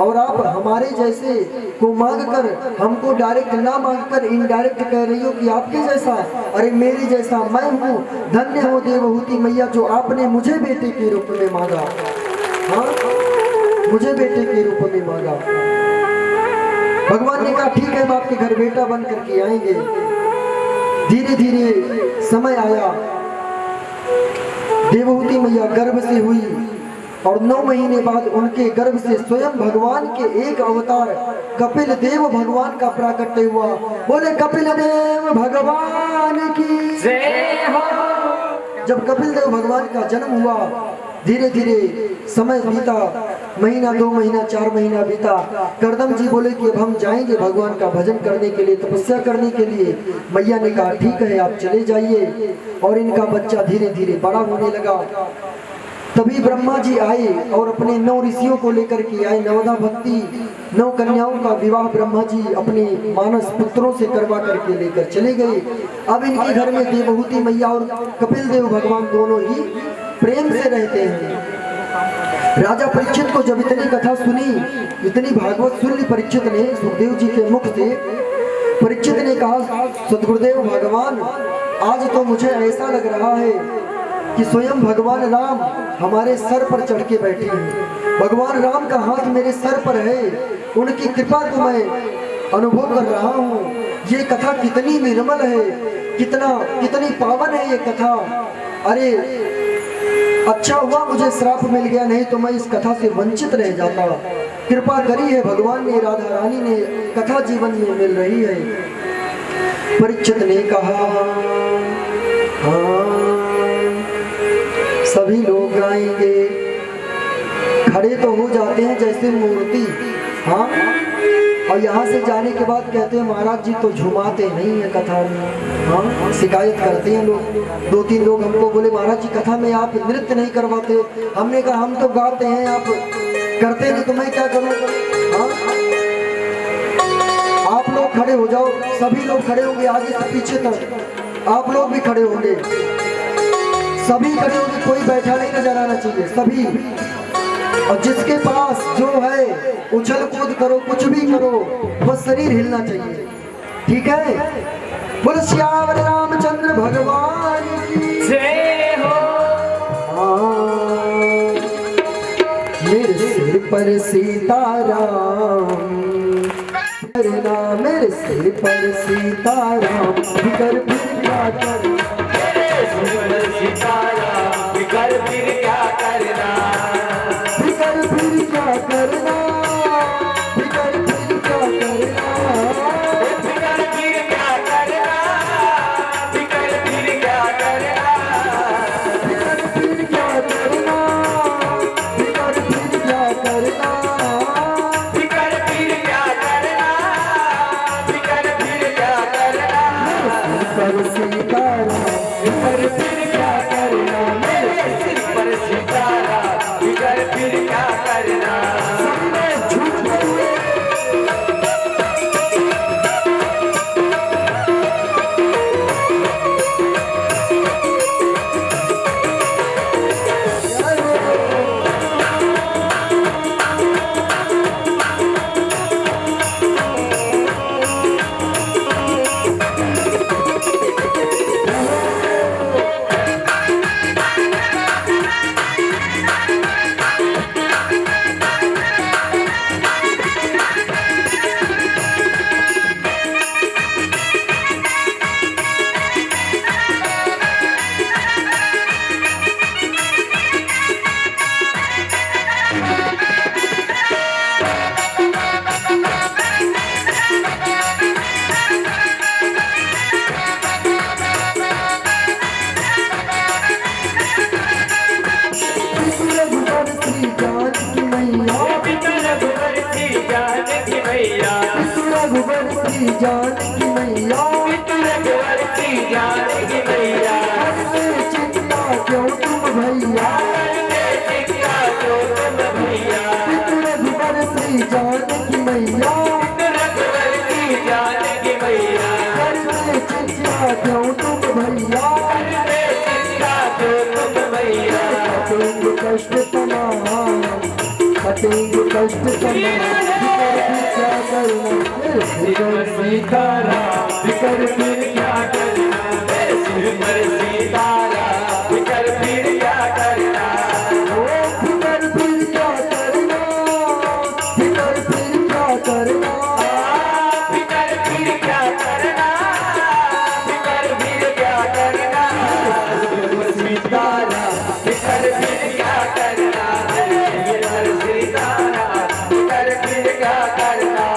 और आप हमारे जैसे को मांग कर, हमको डायरेक्ट ना मांग कर इनडायरेक्ट कह रही हो कि आपके जैसा। अरे मेरे जैसा मैं हूँ। धन्य हो देवहूति मैया जो आपने मुझे बेटे के रूप में मांगा। हाँ, मुझे बेटे के रूप में मांगा। भगवान ने कहा ठीक है, हम आपके घर बेटा बन करके आएंगे। धीरे धीरे समय आया, देवहूति मैया गर्भ से हुई और 9 महीने बाद उनके गर्भ से स्वयं भगवान के एक अवतार कपिल देव भगवान का प्राकट्य हुआ। बोले कपिल देव भगवान की जय हो। जब कपिल देव भगवान का जन्म हुआ, धीरे धीरे समय बीता, महीना 2 महीना 4 महीना बीता। करदम जी बोले कि अब हम जाएंगे भगवान का भजन करने के लिए, तपस्या करने के लिए। मैया ने कहा ठीक है आप चले जाइए। और इनका बच्चा धीरे धीरे बड़ा होने लगा। तभी ब्रह्मा जी आए और अपने 9 ऋषियों को लेकर के आए। नवदा भक्ति 9 कन्याओं का विवाह ब्रह्मा जी अपने मानस पुत्रों से करवा करके लेकर चले गए। अब इनके घर में देवहूति मैया और कपिल देव भगवान दोनों ही प्रेम से रहते हैं। राजा परीक्षित को जब इतनी कथा सुनी, इतनी भागवत सुन परीक्षित ने सुखदेव जी के मुख से, परीक्षित ने कहा सद्गुरुदेव भगवान, आज तो मुझे ऐसा लग रहा है कि स्वयं भगवान राम हमारे सर पर चढ़ के बैठे हैं। भगवान राम का हाथ मेरे सर पर है, उनकी कृपा को मैं अनुभव कर रहा हूँ। ये कथा कितनी निर्मल है, कितनी पावन है ये कथा। अरे अच्छा हुआ मुझे श्राप मिल गया, नहीं तो मैं इस कथा से वंचित रह जाता। कृपा करी है भगवान ने, राधा रानी ने, कथा जीवन में मिल रही है। परीक्षित ने कहा हाँ सभी लोग गाएंगे, खड़े तो हो जाते हैं जैसे मूर्ति। हाँ, और यहाँ से जाने के बाद कहते हैं महाराज जी तो झुमाते नहीं है कथा में। हाँ, शिकायत करते हैं लोग। 2-3 लोग हमको बोले महाराज जी कथा में आप नृत्य नहीं करवाते। हमने कहा हम तो गाते हैं, आप करते नहीं तो मैं क्या करूँ। हाँ, आप लोग खड़े हो जाओ, सभी लोग खड़े होंगे आगे से पीछे तक। आप लोग भी खड़े होंगे, सभी खड़े होंगे, कोई बैठा नहीं नजर आना चाहिए, सभी। और जिसके पास जो है उछल कूद करो, कुछ भी करो, बस शरीर हिलना चाहिए, ठीक है। बोल श्यावर रामचंद्र भगवान की जय हो। मेरे सिर पर सीताराम करना, मेरे सिर पर सीताराम फिकर फिर क्या करना, सीताराम फिकर फिर क्या करना, फिकर फिर क्या करना, फिकर फिर क्या करना, फिकर फिर क्या करना, फिकर फिर क्या करना, फिकर फिर क्या करना, फिकर फिर क्या करना, फिकर फिर क्या करना, फिकर फिर क्या करना, फिकर फिर क्या करना, मेरे सिर पर सीताराम फिकर फिर क्या करना। जानकी मैया, करते चिंता क्यों तुम भैया, करते चिंता क्यों तुम भैया, रघुवर श्री जानकी मैया, रघुवर की जानकी मैया, करते चिंता क्यों तुम भैया, करते चिंता क्यों तुम भैया, कटेंगे कष्ट तमाम, कटेंगे कष्ट तमाम, क्या करना सिर सीताराम फिकर फिर क्या करना, सिर पर सीताराम फिकर फिर क्या करना, फिकर फिर क्या करना, फिकर फिर क्या करना, फिकर फिर क्या करना, फिकर फिर क्या करना, सीताराम फिकर फिर क्या करना, सिर सीताराम फिकर फिर क्या करना।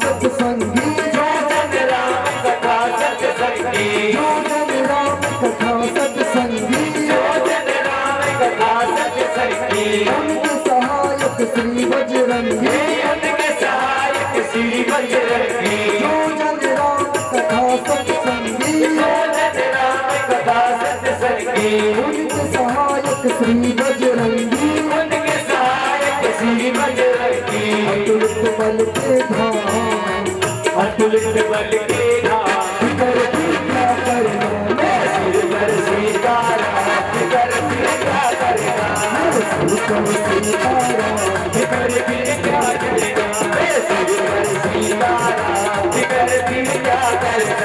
सत्संगी, जो जन राम कथा सत्संगी, जो जन राम कथा सत्संगी, जो जन राम कथा सत्संगी, उनके सहायक श्री बजरंगी, उनके सहायक श्री बजरंगी, जो जन राम कथा सत्संगी, जो जन राम कथा सत्संगी, उनके सहायक श्री बजरंगी, उनके सहायक श्री बजरंगी, अतुलित बल के धाम, अतुलित बल के धाम, फिकर फिर क्या करना, सिर पर सीताराम फिकर फिर क्या करना, सिर पर सीताराम, फिकर फिर क्या करना, सिर पर सीताराम फिकर फिर क्या करना।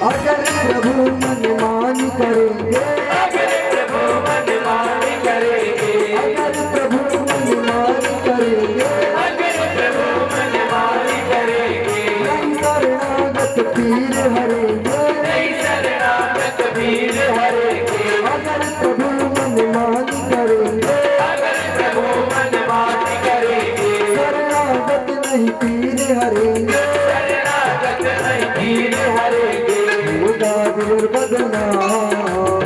अगर प्रभु मनमानी करेंगे, अगर प्रभु मनमानी करेंगे, अगर प्रभु मनमानी करेंगे, अगर प्रभु मनमानी करेंगे, नहीं शरणागत पीर हरेंगे, नहीं शरणागत वीर हरेंगे, अगर प्रभु मनमानी करेंगे, अगर प्रभु मनमानी करेंगे, शरणागत नहीं पीर हरेंगे, शरणागत नहीं वीर हरेंगे, होगा गुरु बदनाम,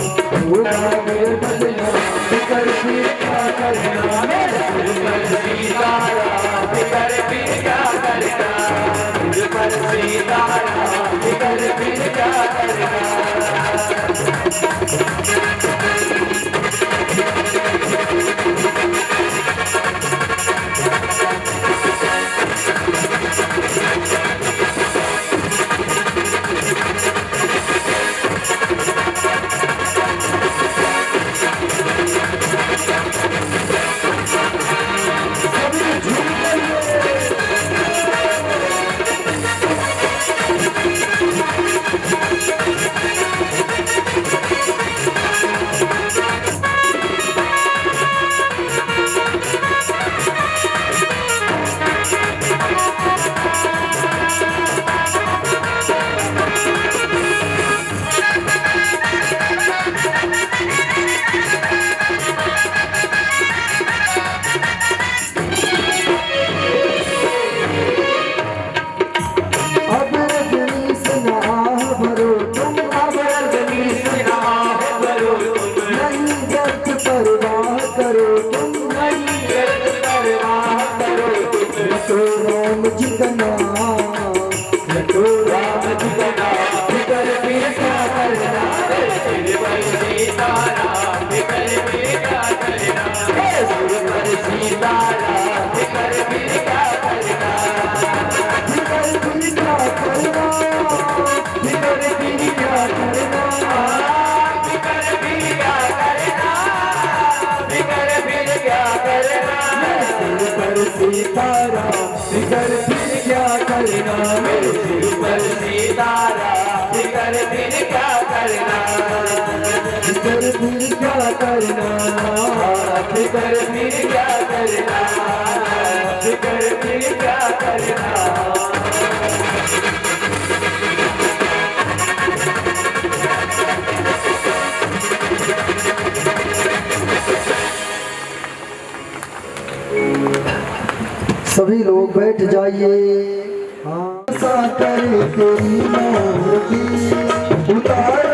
कर फिर क्या करना, हाथ कर फिर क्या करना, हाथ कर फिर क्या करना। सभी लोग बैठ जाइए। हाँ सा करे तेरी मूर्ति, उतारो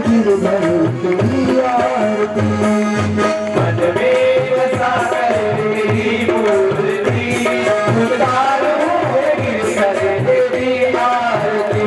गिरधर तेरी आरती। मन में बसा कर तेरी मूर्ति, उतारो गिरधर तेरी आरती।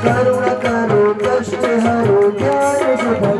करुणा करो कष्ट हरो ज्ञान सुधा